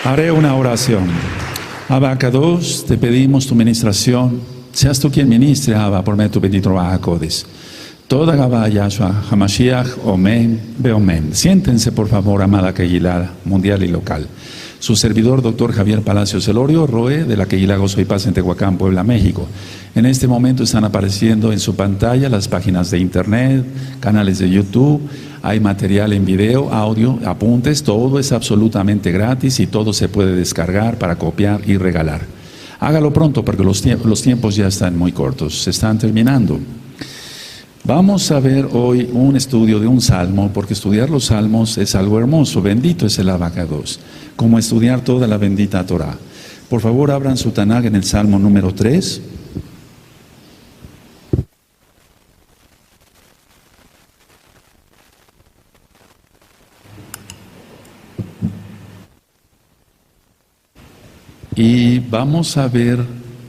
Haré una oración. Abba Kadosh, te pedimos tu ministración. Seas tú quien ministre, Abba, por medio de tu bendito Bajacodes. Toda Gabá Yahshua, Hamashiach, Omen, Beomen. Siéntense, por favor, amada Kehilá mundial y local. Su servidor, doctor Javier Palacios Elorio, Roe, de la Kehilá Gozo y Paz en Tehuacán, Puebla, México. En este momento están apareciendo en su pantalla las páginas de internet, canales de YouTube, hay material en video, audio, apuntes, todo es absolutamente gratis y todo se puede descargar para copiar y regalar. Hágalo pronto porque los tiempos ya están muy cortos, se están terminando. Vamos a ver hoy un estudio de un salmo, porque estudiar los salmos es algo hermoso. Bendito es el Abacados, como estudiar toda la bendita Torah. Por favor, abran su Tanaj en el salmo número 3. Y vamos a ver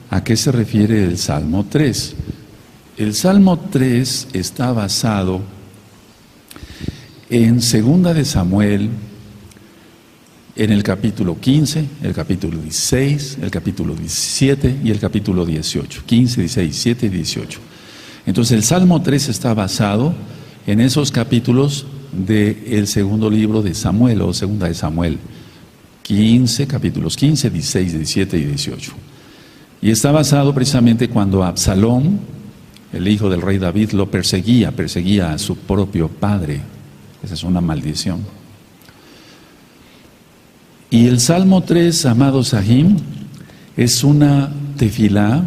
a qué se refiere el salmo 3. El Salmo 3 está basado en 2 de Samuel, en el capítulo 15, el capítulo 16, el capítulo 17 y el capítulo 18. 15, 16, 17 y 18. Entonces el Salmo 3 está basado en esos capítulos del segundo libro de Samuel o 2 de Samuel. 15, capítulos 15, 16, 17 y 18. Y está basado precisamente cuando Absalón, el hijo del rey David, lo perseguía a su propio padre. Esa es una maldición. Y el Salmo 3, amados Sahim, es una tefilá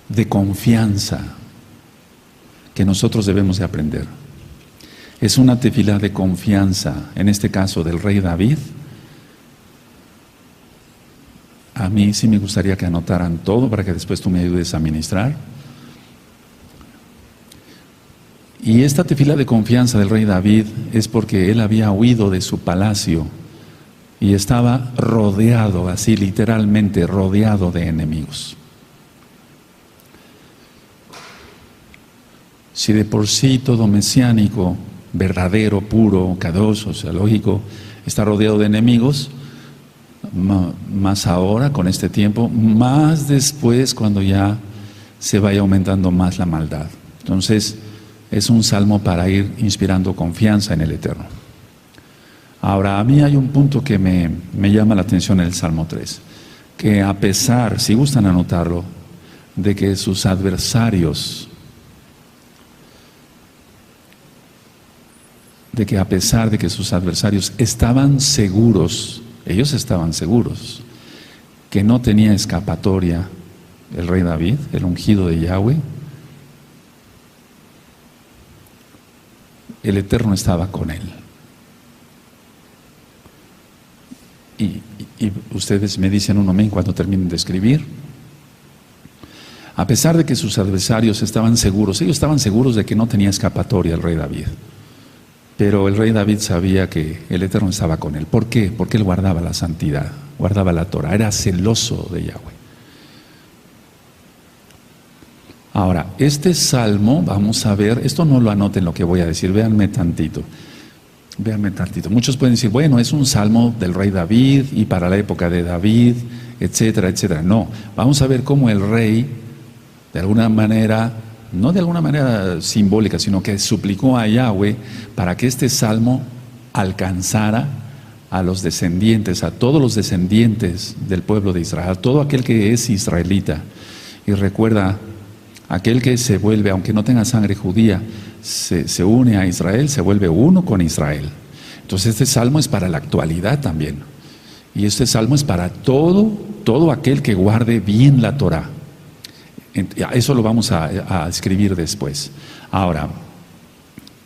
de confianza que nosotros debemos de aprender. Es una tefilá de confianza, en este caso del rey David. A mí sí me gustaría que anotaran todo para que después tú me ayudes a ministrar. Y esta tefilá de confianza del rey David es porque él había huido de su palacio y estaba rodeado, así literalmente rodeado de enemigos. Si de por sí todo mesiánico, verdadero, puro, kadosh, o sea, lógico, está rodeado de enemigos, más ahora, con este tiempo, más después cuando ya se vaya aumentando más la maldad. Entonces, es un salmo para ir inspirando confianza en el Eterno. Ahora, a mí hay un punto que me llama la atención en el Salmo 3, que a pesar, si gustan anotarlo, de que sus adversarios, estaban seguros, ellos estaban seguros, que no tenía escapatoria el rey David, el ungido de Yahweh, el Eterno estaba con él. Y ustedes me dicen un amén cuando terminen de escribir. A pesar de que sus adversarios estaban seguros, ellos estaban seguros de que no tenía escapatoria el rey David. Pero el rey David sabía que el Eterno estaba con él. ¿Por qué? Porque él guardaba la santidad, guardaba la Torah, era celoso de Yahweh. Ahora, este salmo, vamos a ver, esto no lo anoten lo que voy a decir, véanme tantito. Muchos pueden decir, bueno, es un salmo del rey David y para la época de David, etcétera, etcétera. No, vamos a ver cómo el rey, de alguna manera, no de alguna manera simbólica, sino que suplicó a Yahweh para que este salmo alcanzara a los descendientes, a todos los descendientes del pueblo de Israel, a todo aquel que es israelita. Y recuerda, aquel que se vuelve, aunque no tenga sangre judía, se une a Israel, se vuelve uno con Israel. Entonces este salmo es para la actualidad también. Y este salmo es para todo aquel que guarde bien la Torah. Eso lo vamos a escribir después. Ahora,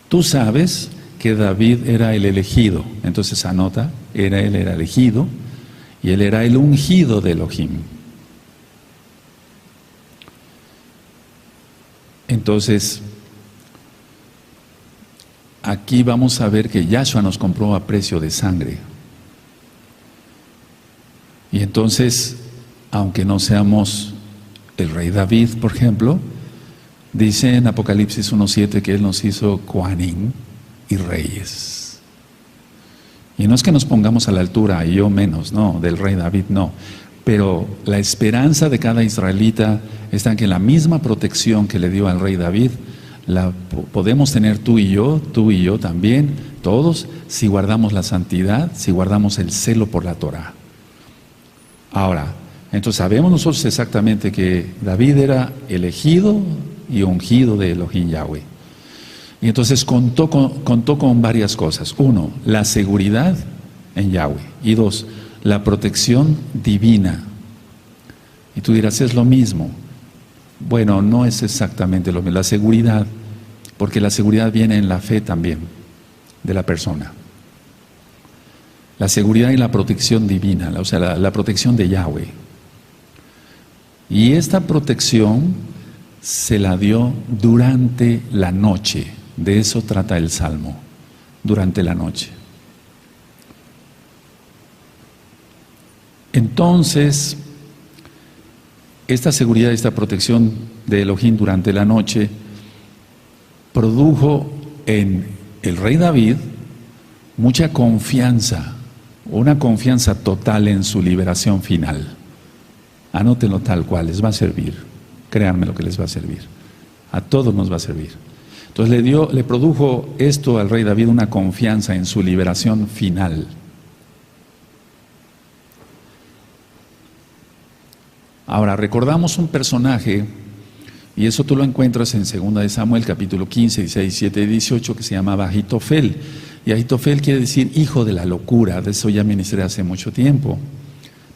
tú sabes que David era el elegido. Entonces anota, él era elegido y él era el ungido de Elohim. Entonces, aquí vamos a ver que Yahshua nos compró a precio de sangre. Y entonces, aunque no seamos el rey David, por ejemplo, dice en Apocalipsis 1:7 que él nos hizo Kohanim y reyes. Y no es que nos pongamos a la altura, y yo menos, no, del rey David, no. Pero la esperanza de cada israelita está en que la misma protección que le dio al rey David, la podemos tener tú y yo también, todos, si guardamos la santidad, si guardamos el celo por la Torah. Ahora, entonces sabemos nosotros exactamente que David era elegido y ungido de Elohim Yahweh. Y entonces contó con varias cosas. Uno, la seguridad en Yahweh. Y dos, la protección divina. Y tú dirás, es lo mismo. Bueno, no es exactamente lo mismo. La seguridad, porque la seguridad viene en la fe también de la persona. La seguridad y la protección divina, o sea, la protección de Yahweh. Y esta protección se la dio durante la noche. De eso trata el Salmo, durante la noche. Entonces, esta seguridad, esta protección de Elohim durante la noche produjo en el rey David mucha confianza, una confianza total en su liberación final. Anótenlo tal cual, les va a servir. Créanme lo que les va a servir. A todos nos va a servir. Entonces le produjo esto al rey David una confianza en su liberación final. Ahora, recordamos un personaje, y eso tú lo encuentras en 2 de Samuel, capítulo 15, 16, 17 y 18, que se llamaba Ahitofel. Y Ahitofel quiere decir hijo de la locura, de eso ya ministré hace mucho tiempo.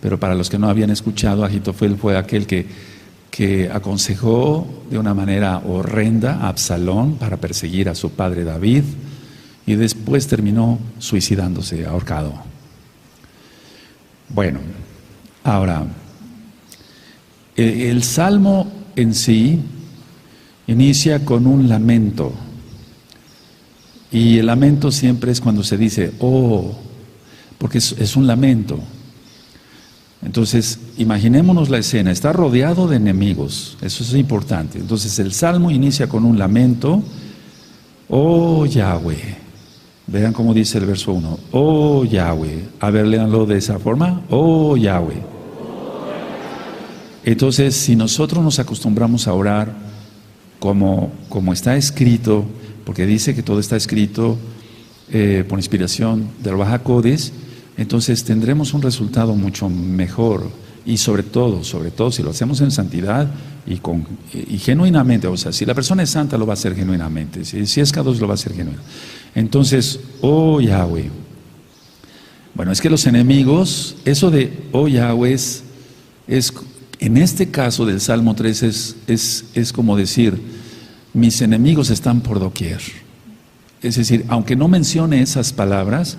Pero para los que no habían escuchado, Ahitofel fue aquel que aconsejó de una manera horrenda a Absalón para perseguir a su padre David, y después terminó suicidándose, ahorcado. Bueno, ahora, el Salmo en sí inicia con un lamento, y el lamento siempre es cuando se dice, oh, porque es un lamento. Entonces, imaginémonos la escena, está rodeado de enemigos, eso es importante. Entonces, el Salmo inicia con un lamento, oh Yahweh. Vean cómo dice el verso 1, oh Yahweh. A ver, léanlo de esa forma, oh Yahweh. Entonces, si nosotros nos acostumbramos a orar como está escrito, porque dice que todo está escrito por inspiración del Ruach HaKodesh, entonces tendremos un resultado mucho mejor, y sobre todo si lo hacemos en santidad y genuinamente. O sea, si la persona es santa, lo va a hacer genuinamente, si es Kadosh, lo va a hacer genuinamente. Entonces, oh Yahweh. Bueno, es que los enemigos, eso de oh Yahweh es en este caso del Salmo 3 es como decir, mis enemigos están por doquier. Es decir, aunque no mencione esas palabras,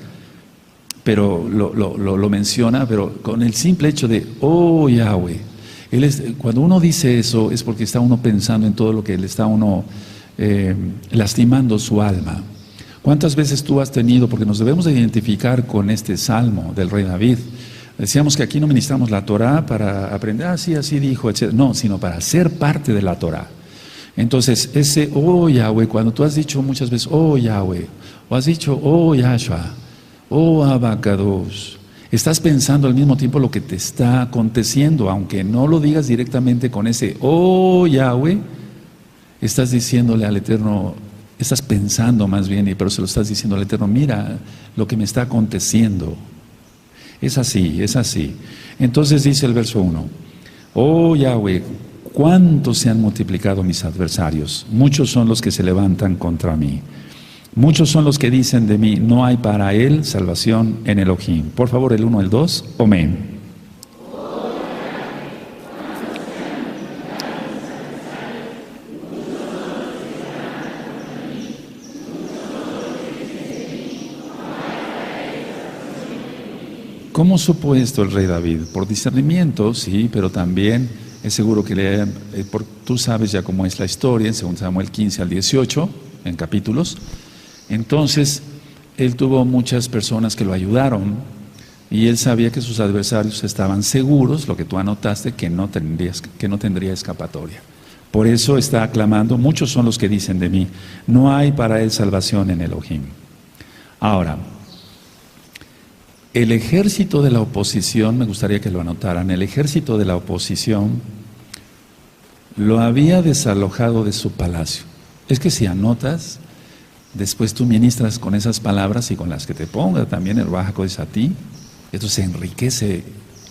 pero lo menciona, pero con el simple hecho de, oh Yahweh. Cuando uno dice eso es porque está uno pensando en todo lo que le está uno lastimando su alma. ¿Cuántas veces tú has tenido, porque nos debemos de identificar con este Salmo del rey David? Decíamos que aquí no ministramos la Torah para aprender, así dijo, etc. No, sino para ser parte de la Torah. Entonces, ese, oh Yahweh, cuando tú has dicho muchas veces, oh Yahweh, o has dicho, oh Yahshua, oh Abacados, estás pensando al mismo tiempo lo que te está aconteciendo, aunque no lo digas directamente con ese oh Yahweh, estás diciéndole al Eterno, estás pensando más bien, pero se lo estás diciendo al Eterno, mira lo que me está aconteciendo. Es así, es así. Entonces dice el verso 1, oh Yahweh, ¿cuántos se han multiplicado mis adversarios? Muchos son los que se levantan contra mí. Muchos son los que dicen de mí, no hay para él salvación en Elohim. Por favor, el 1, el 2, amén. ¿Cómo supo esto el rey David? Por discernimiento, sí, pero también es seguro que tú sabes ya cómo es la historia, en 2 Samuel 15 al 18, en capítulos. Entonces, él tuvo muchas personas que lo ayudaron y él sabía que sus adversarios estaban seguros, lo que tú anotaste, que no tendría escapatoria. Por eso está aclamando, muchos son los que dicen de mí, no hay para él salvación en Elohim. Ahora, el ejército de la oposición, me gustaría que lo anotaran, el ejército de la oposición lo había desalojado de su palacio. Es que si anotas, después tú ministras con esas palabras y con las que te ponga también el Ruach HaKodesh a ti, esto se enriquece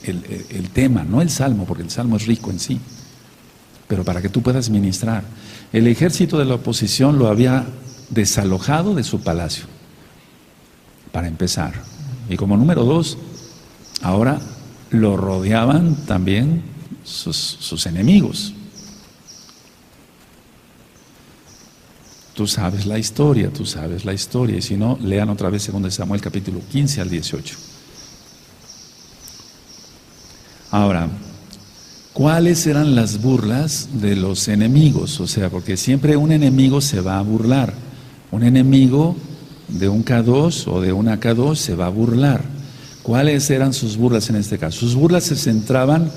el tema, no el salmo, porque el salmo es rico en sí, pero para que tú puedas ministrar. El ejército de la oposición lo había desalojado de su palacio, para empezar. Y como número 2, ahora lo rodeaban también sus enemigos. Tú sabes la historia, y si no, lean otra vez 2 Samuel capítulo 15 al 18. Ahora, ¿cuáles eran las burlas de los enemigos? O sea, porque siempre un enemigo se va a burlar. Un enemigo de un K2 o de una K2 se va a burlar. ¿Cuáles eran sus burlas en este caso? Sus burlas se centraban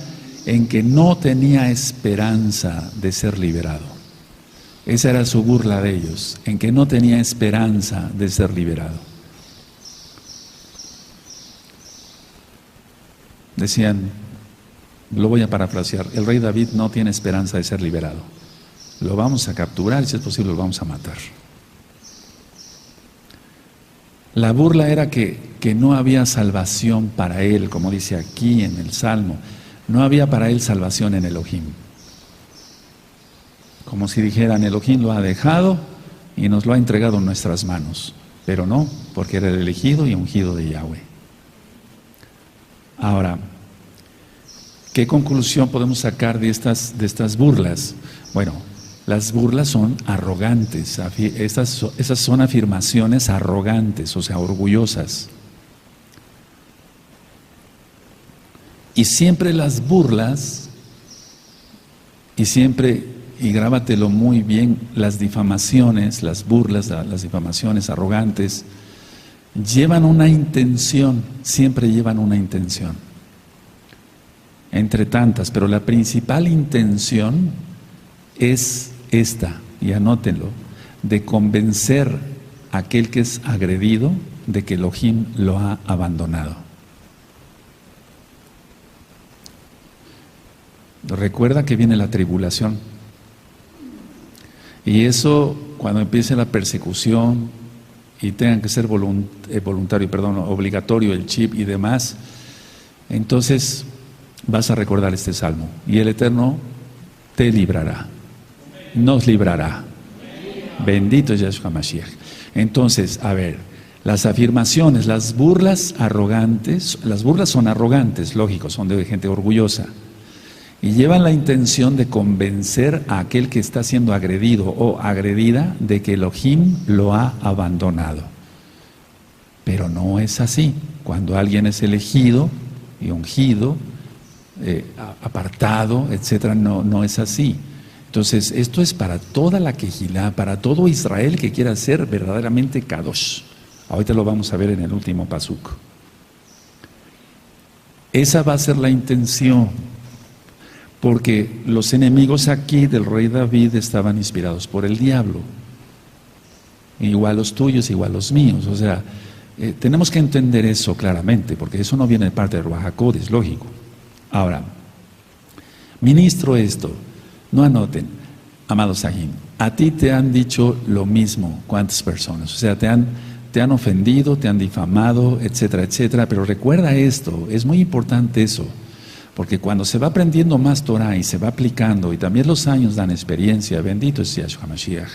en que no tenía esperanza de ser liberado. Esa era su burla de ellos, en que no tenía esperanza de ser liberado. Decían, lo voy a parafrasear, el rey David no tiene esperanza de ser liberado. Lo vamos a capturar y si es posible lo vamos a matar. La burla era que no había salvación para él, como dice aquí en el Salmo. No había para él salvación en Elohim. Como si dijeran, Elohim lo ha dejado y nos lo ha entregado en nuestras manos. Pero no, porque era el elegido y ungido de Yahweh. Ahora, ¿qué conclusión podemos sacar de estas burlas? Bueno, las burlas son arrogantes, esas son afirmaciones arrogantes, o sea, orgullosas. Y siempre las burlas, y grábatelo muy bien, las difamaciones, las burlas, las difamaciones arrogantes, llevan una intención, siempre llevan una intención. Entre tantas, pero la principal intención es esta, y anótenlo, de convencer a aquel que es agredido de que Elohim lo ha abandonado. Recuerda que viene la tribulación. Y eso, cuando empiece la persecución y tengan que ser obligatorio el chip y demás, entonces vas a recordar este salmo. Y el Eterno te librará, nos librará. Bendito es Yahshua Mashiach. Entonces, a ver, las afirmaciones, las burlas son arrogantes, lógico, son de gente orgullosa. Y llevan la intención de convencer a aquel que está siendo agredido o agredida de que Elohim lo ha abandonado. Pero no es así. Cuando alguien es elegido y ungido, apartado, etcétera, no es así. Entonces, esto es para toda la Kehilá, para todo Israel que quiera ser verdaderamente Kadosh. Ahorita lo vamos a ver en el último pasuk. Esa va a ser la intención. Porque los enemigos aquí del rey David estaban inspirados por el diablo. Igual los tuyos, igual los míos. O sea, tenemos que entender eso claramente, porque eso no viene de parte de Ruach HaKodesh, lógico. Ahora, ministro esto, no anoten, amados Sahin, a ti te han dicho lo mismo, ¿cuántas personas? O sea, te han ofendido, te han difamado, etcétera, etcétera. Pero recuerda esto, es muy importante eso. Porque cuando se va aprendiendo más Torah y se va aplicando, y también los años dan experiencia, bendito es Yahshua Mashiach.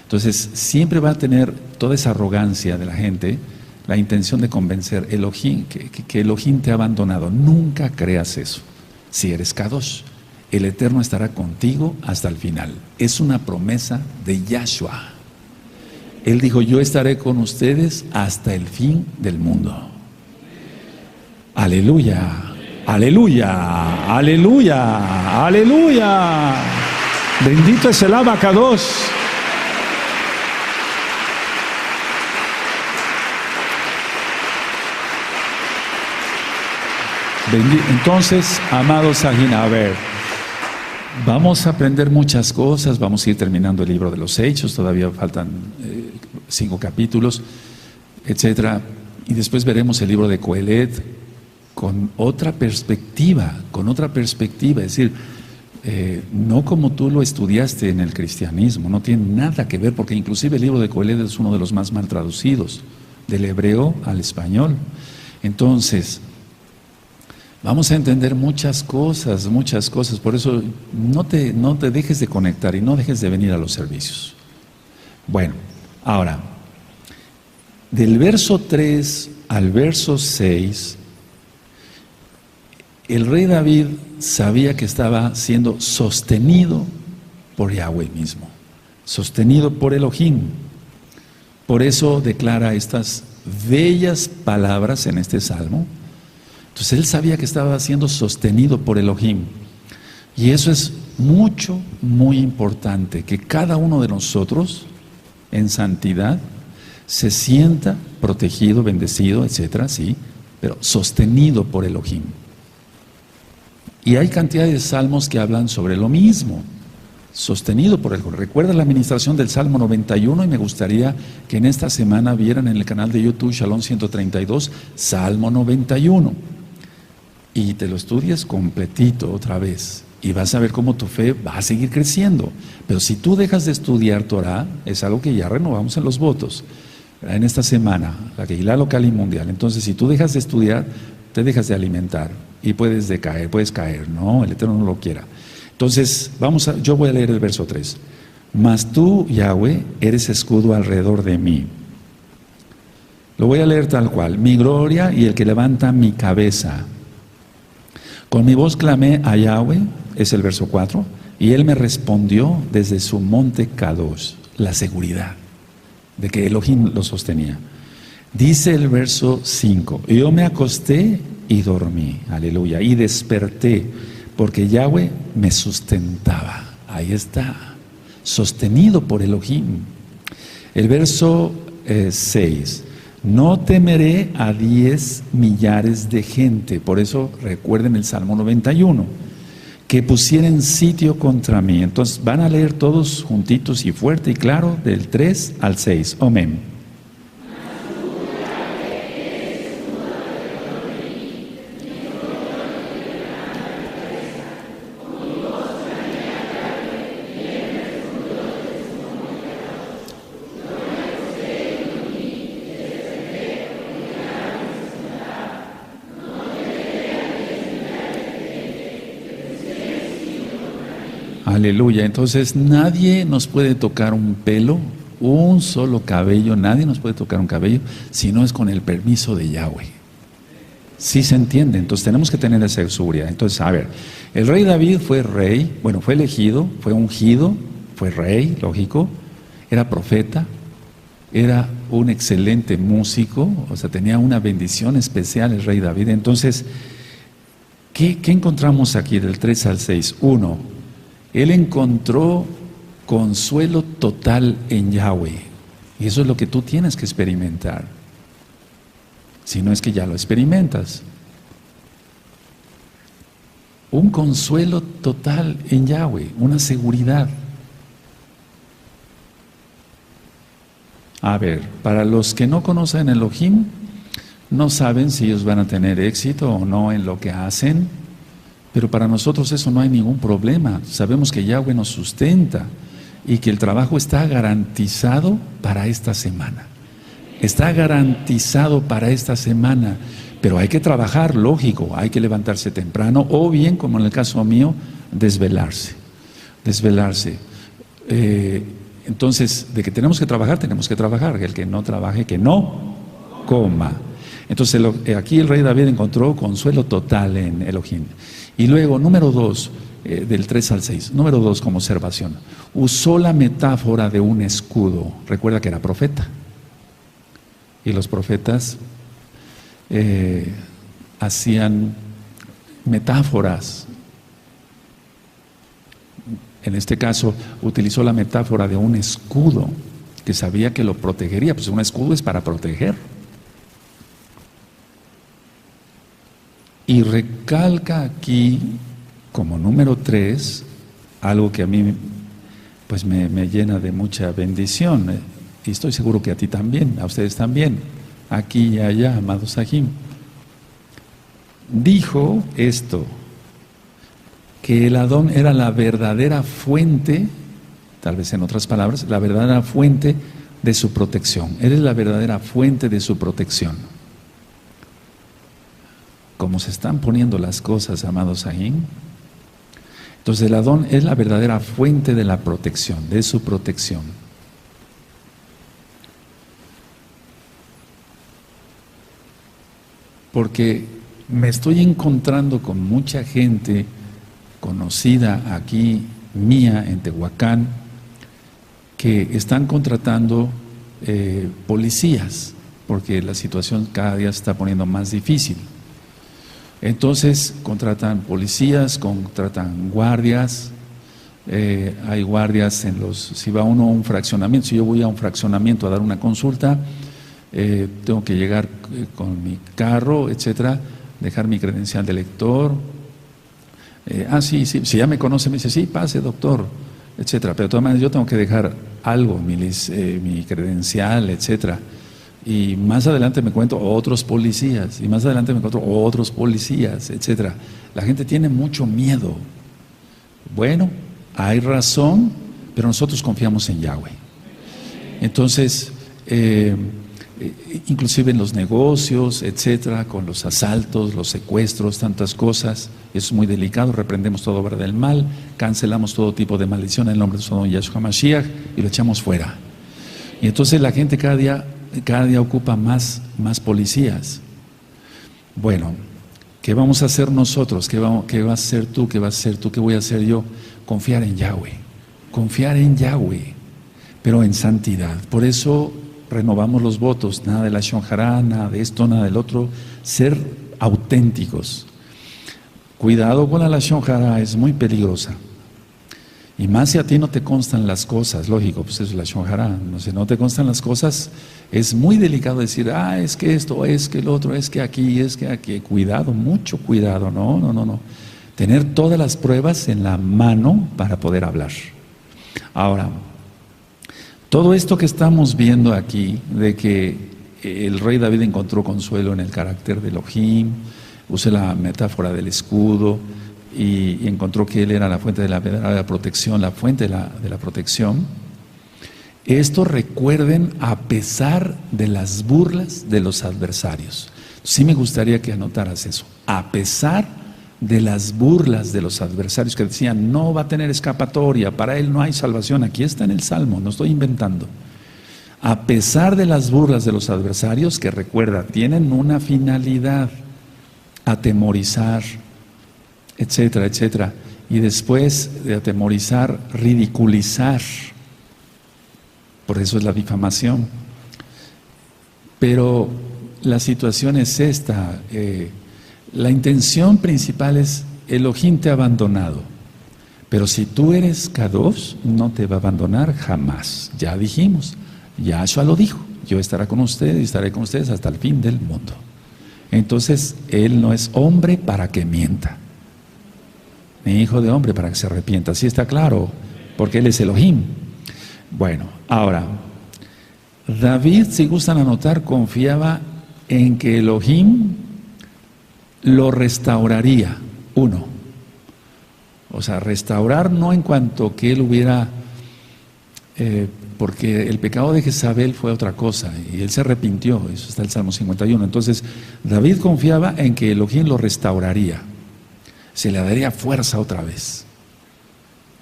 Entonces, siempre va a tener toda esa arrogancia de la gente, la intención de convencer Elohim, que Elohim te ha abandonado. Nunca creas eso. Si eres Kadosh, el Eterno estará contigo hasta el final. Es una promesa de Yahshua. Él dijo, yo estaré con ustedes hasta el fin del mundo. Aleluya. Aleluya, aleluya, aleluya. Bendito es el Abacados. Entonces, amados Sahin, a ver, vamos a aprender muchas cosas, vamos a ir terminando el libro de los Hechos, todavía faltan 5 capítulos, etcétera. Y después veremos el libro de Coelet con otra perspectiva, es decir, no como tú lo estudiaste en el cristianismo, no tiene nada que ver, porque inclusive el libro de Coelet es uno de los más mal traducidos, del hebreo al español. Entonces, vamos a entender muchas cosas, por eso no te dejes de conectar y no dejes de venir a los servicios. Bueno, ahora, del verso 3 al verso 6, el rey David sabía que estaba siendo sostenido por Yahweh mismo, sostenido por Elohim. Por eso declara estas bellas palabras en este salmo. Entonces él sabía que estaba siendo sostenido por Elohim. Y eso es muy importante, que cada uno de nosotros en santidad se sienta protegido, bendecido, etcétera, sí, pero sostenido por Elohim. Y hay cantidad de salmos que hablan sobre lo mismo, sostenido por Elohim. Recuerda la administración del Salmo 91 y me gustaría que en esta semana vieran en el canal de YouTube Shalom 132, Salmo 91. Y te lo estudies completito otra vez. Y vas a ver cómo tu fe va a seguir creciendo. Pero si tú dejas de estudiar Torah, es algo que ya renovamos en los votos, en esta semana, la Kehilá local y mundial. Entonces, si tú dejas de estudiar, te dejas de alimentar y puedes caer. No, el Eterno no lo quiera. Entonces, yo voy a leer el verso 3. Mas tú, Yahweh, eres escudo alrededor de mí. Lo voy a leer tal cual. Mi gloria y el que levanta mi cabeza. Con mi voz clamé a Yahweh, es el verso 4, y él me respondió desde su monte Kadosh, la seguridad de que Elohim lo sostenía. Dice el verso 5, yo me acosté y dormí, aleluya, y desperté, porque Yahweh me sustentaba. Ahí está, sostenido por Elohim. El verso 6, no temeré a 10 millares de gente. Por eso recuerden el Salmo 91, que pusieren sitio contra mí. Entonces van a leer todos juntitos y fuerte y claro del 3 al 6. Amén. Aleluya. Entonces nadie nos puede tocar un pelo, un solo cabello, nadie nos puede tocar un cabello si no es con el permiso de Yahweh. ¿Sí se entiende? Entonces tenemos que tener esa seguridad. Entonces, a ver, el rey David fue rey, bueno, fue elegido, fue ungido, fue rey, lógico, era profeta, era un excelente músico, o sea, tenía una bendición especial el rey David. Entonces, ¿qué encontramos aquí del 3 al 6? 1. Él encontró consuelo total en Yahweh. Y eso es lo que tú tienes que experimentar. Si no es que ya lo experimentas. Un consuelo total en Yahweh, una seguridad. A ver, para los que no conocen Elohim, no saben si ellos van a tener éxito o no en lo que hacen. Pero para nosotros eso no hay ningún problema. Sabemos que Yahweh nos sustenta y que el trabajo está garantizado para esta semana. Está garantizado para esta semana. Pero hay que trabajar, lógico, hay que levantarse temprano o bien, como en el caso mío, desvelarse. Entonces, de que tenemos que trabajar. El que no trabaje, que no coma. Entonces, aquí el rey David encontró consuelo total en Elohim. Y luego, número 2, del 3 al 6, número 2 como observación, usó la metáfora de un escudo. Recuerda que era profeta. Y los profetas hacían metáforas. En este caso, utilizó la metáfora de un escudo, que sabía que lo protegería. Pues un escudo es para proteger. Y recalca aquí, como número 3, algo que a mí pues me llena de mucha bendición, y estoy seguro que a ti también, a ustedes también. aquí y allá, amados Sahim. Dijo esto, que el Adón era la verdadera fuente, tal vez en otras palabras, la verdadera fuente de su protección. Él es la verdadera fuente de su protección. Como se están poniendo las cosas, amados Sahim. Entonces el Adón es la verdadera fuente de la protección, de su protección. Porque me estoy encontrando con mucha gente conocida aquí, mía, en Tehuacán, que están contratando policías, porque la situación cada día se está poniendo más difícil. Entonces contratan policías, contratan guardias, hay guardias si va uno a un fraccionamiento, si yo voy a un fraccionamiento a dar una consulta, tengo que llegar con mi carro, etcétera, dejar mi credencial de lector. Sí, si ya me conoce, me dice, sí, pase, doctor, etcétera. Pero de todas maneras yo tengo que dejar algo, mi credencial, etcétera. Y más adelante me encuentro otros policías, y más adelante me encuentro otros policías, etcétera. La gente tiene mucho miedo. Bueno, hay razón, pero nosotros confiamos en Yahweh. Entonces, inclusive en los negocios, etcétera, con los asaltos, los secuestros, tantas cosas, es muy delicado. Reprendemos toda obra del mal, cancelamos todo tipo de maldición en el nombre de su don Yahshua Mashiach y lo echamos fuera. Y entonces la gente cada día ocupa más policías. Bueno, ¿qué vamos a hacer nosotros? ¿Qué vas a hacer tú? ¿Qué vas a hacer tú? ¿Qué voy a hacer yo? Confiar en Yahweh, pero en santidad. Por eso renovamos los votos, nada de la Lashon Hara, nada de esto, nada del otro, ser auténticos. Cuidado con la Lashon Hara, es muy peligrosa. Y más si a ti no te constan las cosas, lógico, pues es la Lashon Hara, si no te constan las cosas, es muy delicado decir, es que esto, es que el otro, es que aquí, cuidado, mucho cuidado, no. Tener todas las pruebas en la mano para poder hablar. Ahora, todo esto que estamos viendo aquí, de que el rey David encontró consuelo en el carácter de Elohim, usé la metáfora del escudo y encontró que él era la fuente de la protección, la fuente de la protección. Esto, recuerden, a pesar de las burlas de los adversarios. Sí me gustaría que anotaras eso. A pesar de las burlas de los adversarios que decían, no va a tener escapatoria, para él no hay salvación. Aquí está en el Salmo, no estoy inventando. A pesar de las burlas de los adversarios, que recuerda, tienen una finalidad, atemorizar, etcétera, etcétera. Y después de atemorizar, ridiculizar. Por eso es la difamación. Pero la situación es esta. La intención principal es, Elohim te ha abandonado. Pero si tú eres Kadosh, no te va a abandonar jamás. Ya dijimos, Yahshua lo dijo, yo estaré con ustedes y estaré con ustedes hasta el fin del mundo. Entonces, Él no es hombre para que mienta, ni hijo de hombre para que se arrepienta. Así está claro, porque Él es Elohim. Bueno, ahora, David, si gustan anotar, confiaba en que Elohim lo restauraría. Uno, o sea, restaurar no en cuanto que él hubiera, porque el pecado de Jezabel fue otra cosa y él se arrepintió, eso está en el Salmo 51. Entonces David confiaba en que Elohim lo restauraría, se le daría fuerza otra vez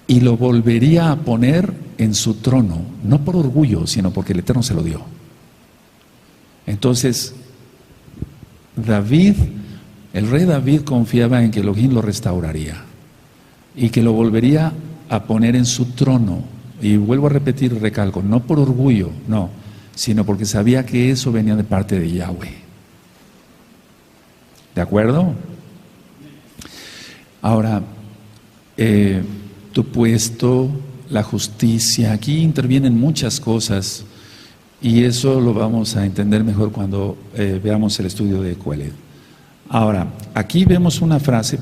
y lo volvería a poner en su trono, no por orgullo, sino porque el Eterno se lo dio. Entonces el rey David confiaba en que Elohim lo restauraría y que lo volvería a poner en su trono. Y vuelvo a repetir, recalco, no por orgullo, no, sino porque sabía que eso venía de parte de Yahweh. ¿De acuerdo? Ahora, tu puesto, la justicia, aquí intervienen muchas cosas y eso lo vamos a entender mejor cuando veamos el estudio de Coelet. Ahora, aquí vemos una frase,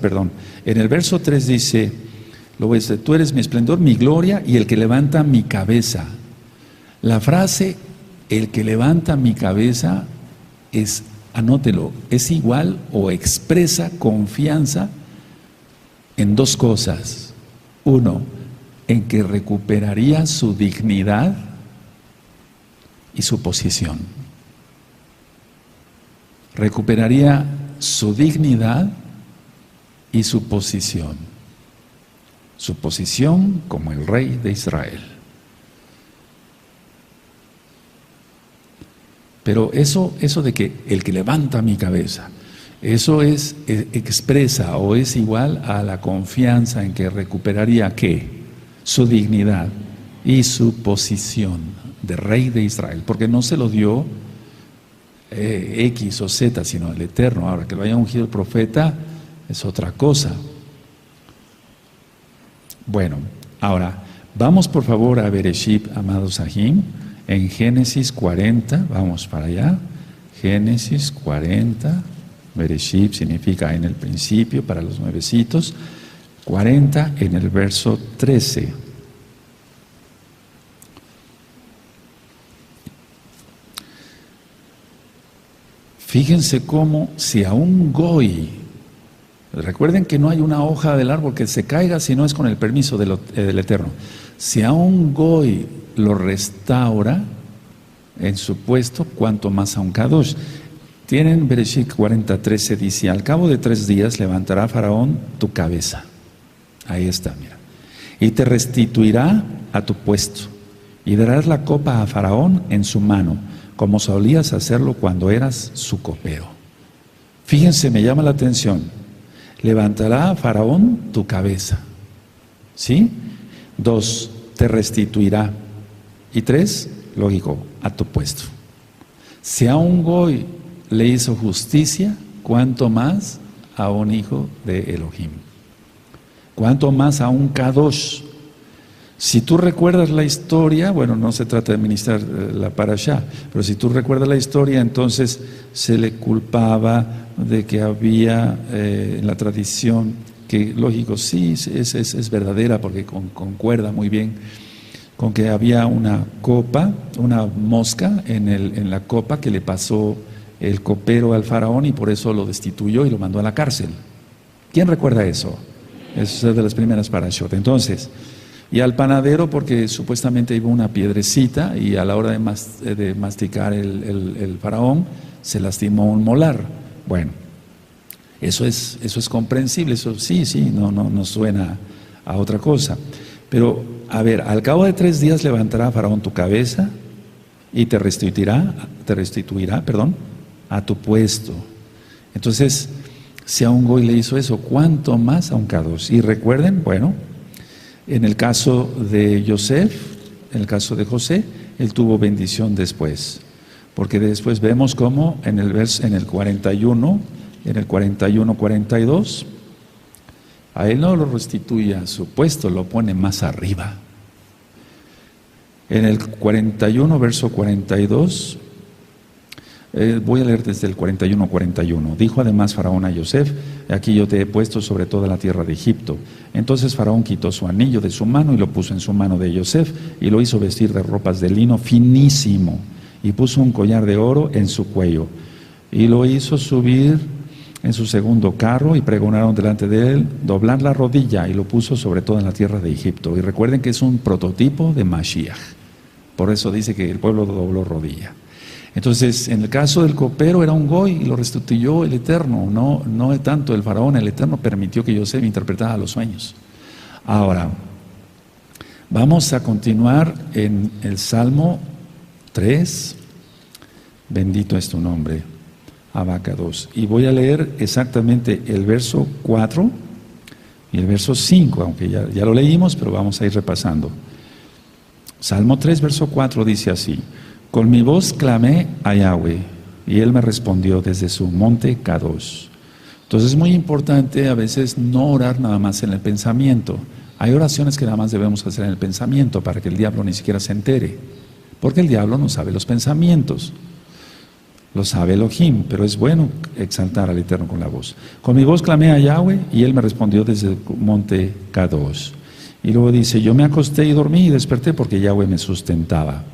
en el verso 3 dice, tú eres mi esplendor, mi gloria y el que levanta mi cabeza. La frase, el que levanta mi cabeza, anótelo, es igual o expresa confianza en dos cosas. Uno, en que recuperaría su dignidad y su posición. Recuperaría su dignidad y su posición. Su posición como el rey de Israel. Pero eso de que el que levanta mi cabeza, eso expresa o es igual a la confianza en que recuperaría ¿qué? Su dignidad y su posición de rey de Israel, porque no se lo dio X o Z, sino el Eterno. Ahora que lo haya ungido el profeta es otra cosa. Bueno, ahora vamos por favor a Bereshit, amados Sahim, en Génesis 40, vamos para allá. Génesis 40, Bereshit significa en el principio para los nuevecitos. 40 en el verso 13. Fíjense cómo si a un goy, recuerden que no hay una hoja del árbol que se caiga si no es con el permiso del Eterno. Si a un goy lo restaura en su puesto, cuanto más a un kadosh. Tienen Bereshit 40:13, dice: al cabo de 3 días levantará Faraón tu cabeza. Ahí está, mira. Y te restituirá a tu puesto. Y darás la copa a Faraón en su mano, como solías hacerlo cuando eras su copero. Fíjense, me llama la atención. Levantará a Faraón tu cabeza. ¿Sí? 2, te restituirá. Y 3, lógico, a tu puesto. Si a un goy le hizo justicia, ¿cuánto más a un hijo de Elohim? ¿Cuánto más a un kadosh? Si tú recuerdas la historia, bueno, no se trata de ministrar la parashá, pero si tú recuerdas la historia, entonces se le culpaba de que había en la tradición, que lógico, sí, es verdadera porque concuerda muy bien, con que había una copa, una mosca en la copa que le pasó el copero al faraón y por eso lo destituyó y lo mandó a la cárcel. ¿Quién recuerda eso? Eso es de las primeras parashot. Entonces, y al panadero porque supuestamente iba una piedrecita y a la hora de masticar el faraón se lastimó un molar. Bueno, eso es comprensible, eso sí, no suena a otra cosa. Pero, a ver, al cabo de 3 días levantará Faraón tu cabeza y te restituirá, a tu puesto. Entonces, si a un goy le hizo eso, ¿cuánto más a un kadosh? Y recuerden, bueno, en el caso de Yosef, en el caso de José, él tuvo bendición después. Porque después vemos cómo en el 41, 42, a él no lo restituye a su puesto, lo pone más arriba. En el 41, verso 42, voy a leer desde el 41. Dijo además Faraón a Yosef: aquí yo te he puesto sobre toda la tierra de Egipto. Entonces Faraón quitó su anillo de su mano y lo puso en su mano de Yosef y lo hizo vestir de ropas de lino finísimo y puso un collar de oro en su cuello y lo hizo subir en su segundo carro y pregonaron delante de él doblar la rodilla y lo puso sobre toda la tierra de Egipto. Y recuerden que es un prototipo de Mashiach. Por eso dice que el pueblo dobló rodilla. Entonces, en el caso del copero era un goy y lo restituyó el Eterno, no tanto el faraón. El Eterno permitió que Yosef interpretara los sueños. Ahora, vamos a continuar en el Salmo 3. Bendito es tu nombre, Abacados. Y voy a leer exactamente el verso 4 y el verso 5, aunque ya lo leímos, pero vamos a ir repasando. Salmo 3, verso 4 dice así: con mi voz clamé a Yahweh, y Él me respondió desde su monte Kadosh. Entonces es muy importante a veces no orar nada más en el pensamiento. Hay oraciones que nada más debemos hacer en el pensamiento para que el diablo ni siquiera se entere, porque el diablo no sabe los pensamientos, lo sabe Elohim, pero es bueno exaltar al Eterno con la voz. Con mi voz clamé a Yahweh, y Él me respondió desde el monte Kadosh. Y luego dice: yo me acosté y dormí y desperté porque Yahweh me sustentaba.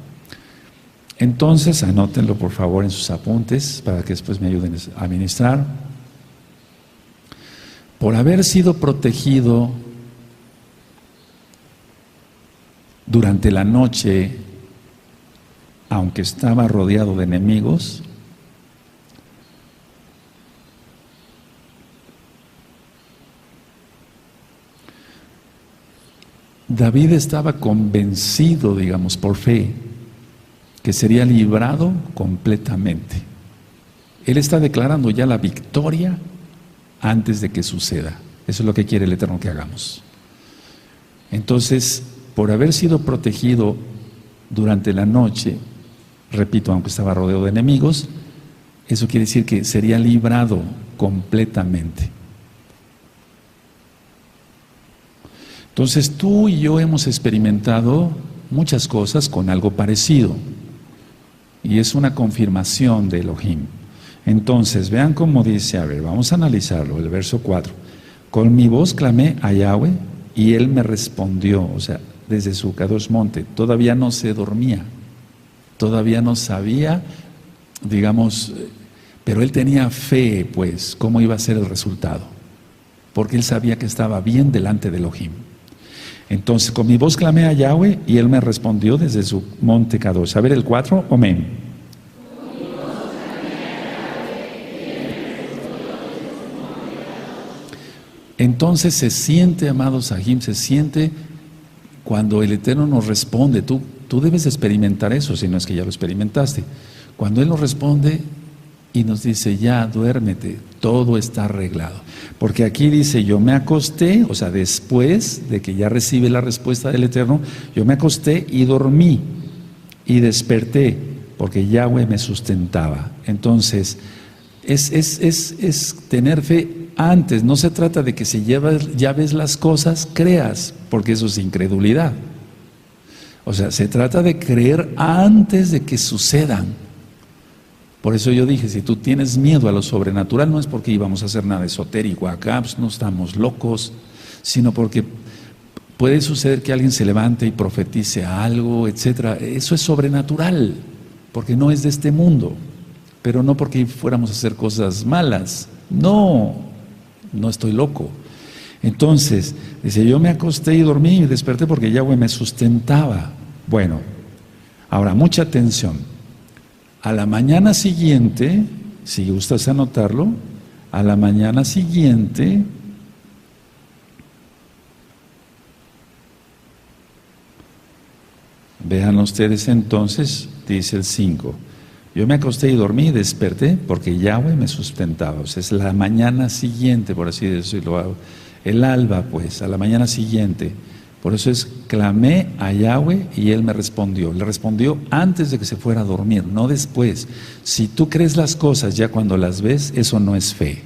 Entonces, anótenlo por favor en sus apuntes para que después me ayuden a ministrar. Por haber sido protegido durante la noche, aunque estaba rodeado de enemigos, David estaba convencido, digamos, por fe, que sería librado completamente. Él está declarando ya la victoria antes de que suceda. Eso es lo que quiere el Eterno que hagamos. Entonces, por haber sido protegido durante la noche, repito, aunque estaba rodeado de enemigos, eso quiere decir que sería librado completamente. Entonces tú y yo hemos experimentado muchas cosas con algo parecido y es una confirmación de Elohim. Entonces vean cómo dice, a ver, vamos a analizarlo, el verso 4. Con mi voz clamé a Yahweh y él me respondió, o sea, desde su Kadosh monte, todavía no se dormía, todavía no sabía, digamos, pero él tenía fe, pues, cómo iba a ser el resultado, porque él sabía que estaba bien delante de Elohim. Entonces, con mi voz clamé a Yahweh y él me respondió desde su monte Kadosh. A ver, el 4, amén. Entonces se siente, amados Sahim, se siente cuando el Eterno nos responde. Tú debes experimentar eso, si no es que ya lo experimentaste. Cuando Él nos responde y nos dice, ya, duérmete, todo está arreglado. Porque aquí dice, yo me acosté, o sea, después de que ya recibe la respuesta del Eterno, yo me acosté y dormí y desperté, porque Yahweh me sustentaba. Entonces, es tener fe antes. No se trata de que si ya ves las cosas, creas, porque eso es incredulidad. O sea, se trata de creer antes de que sucedan. Por eso yo dije, si tú tienes miedo a lo sobrenatural, no es porque íbamos a hacer nada esotérico acá, pues no estamos locos, sino porque puede suceder que alguien se levante y profetice algo, etcétera. Eso es sobrenatural, porque no es de este mundo, pero no porque fuéramos a hacer cosas malas. No estoy loco. Entonces, dice, yo me acosté y dormí y desperté porque Yahweh me sustentaba. Bueno, ahora mucha atención. A la mañana siguiente, si gustas anotarlo, a la mañana siguiente, vean ustedes entonces, dice el 5, yo me acosté y dormí y desperté porque Yahweh me sustentaba. O sea, es la mañana siguiente, por así decirlo, el alba, pues, a la mañana siguiente. Por eso es, clamé a Yahweh y Él me respondió. Le respondió antes de que se fuera a dormir, no después. Si tú crees las cosas ya cuando las ves, eso no es fe.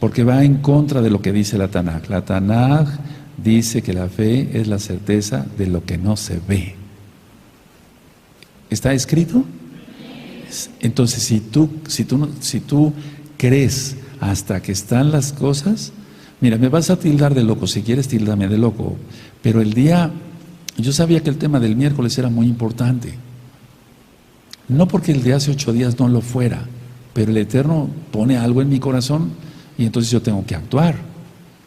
Porque va en contra de lo que dice la Tanaj. La Tanaj dice que la fe es la certeza de lo que no se ve. ¿Está escrito? Entonces, si tú crees hasta que están las cosas, mira, me vas a tildar de loco, si quieres tíldame de loco, pero yo sabía que el tema del miércoles era muy importante, no porque el de hace 8 días no lo fuera, pero el Eterno pone algo en mi corazón y entonces yo tengo que actuar.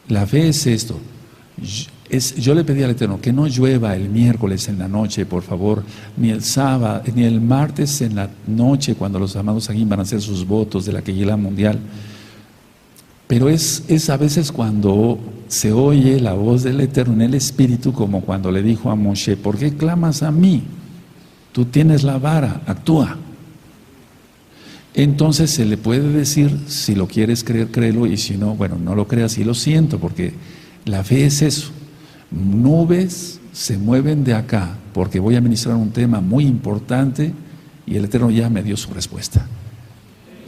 La fe es esto, yo le pedí al Eterno que no llueva el miércoles en la noche, por favor, ni el sábado, ni el martes en la noche, cuando los amados aquí van a hacer sus votos de la Kehilá mundial. Pero es a veces cuando se oye la voz del Eterno en el Espíritu, como cuando le dijo a Moshe, ¿por qué clamas a mí? Tú tienes la vara, actúa. Entonces se le puede decir, si lo quieres creer, créelo, y si no, bueno, no lo creas y lo siento, porque la fe es eso. Nubes se mueven de acá, porque voy a ministrar un tema muy importante y el Eterno ya me dio su respuesta.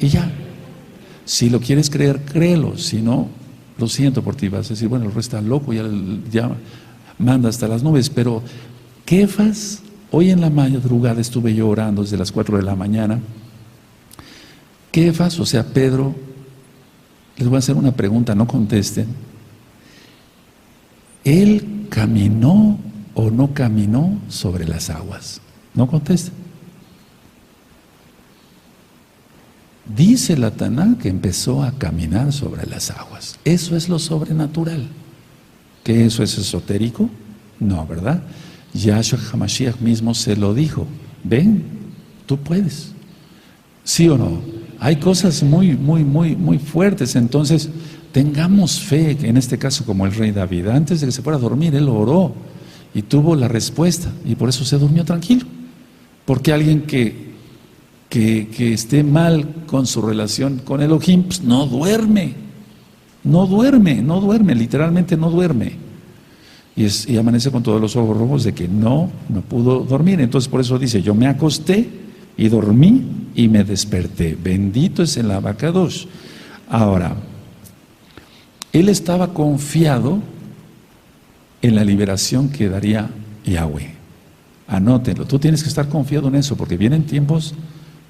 Y ya. Si lo quieres creer, créelo. Si no, lo siento por ti. Vas a decir, bueno, el resto está loco, ya manda hasta las nubes. Pero Kefas, hoy en la madrugada estuve yo orando desde las 4 de la mañana. Kefas, o sea, Pedro, les voy a hacer una pregunta, no contesten. ¿Él caminó o no caminó sobre las aguas? No contesten. Dice la Taná que empezó a caminar sobre las aguas. Eso es lo sobrenatural. ¿Que eso es esotérico? No, ¿verdad? Yahshua HaMashiach mismo se lo dijo. Ven, tú puedes. ¿Sí o no? Hay cosas muy fuertes. Entonces, tengamos fe, en este caso como el rey David. Antes de que se fuera a dormir, él oró y tuvo la respuesta. Y por eso se durmió tranquilo. Porque alguien que esté mal con su relación con Elohim, pues no duerme, literalmente no duerme. Y amanece con todos los ojos rojos de que no pudo dormir. Entonces por eso dice, yo me acosté y dormí y me desperté. Bendito es el Abacadosh. Ahora, él estaba confiado en la liberación que daría Yahweh. Anótenlo, tú tienes que estar confiado en eso, porque vienen tiempos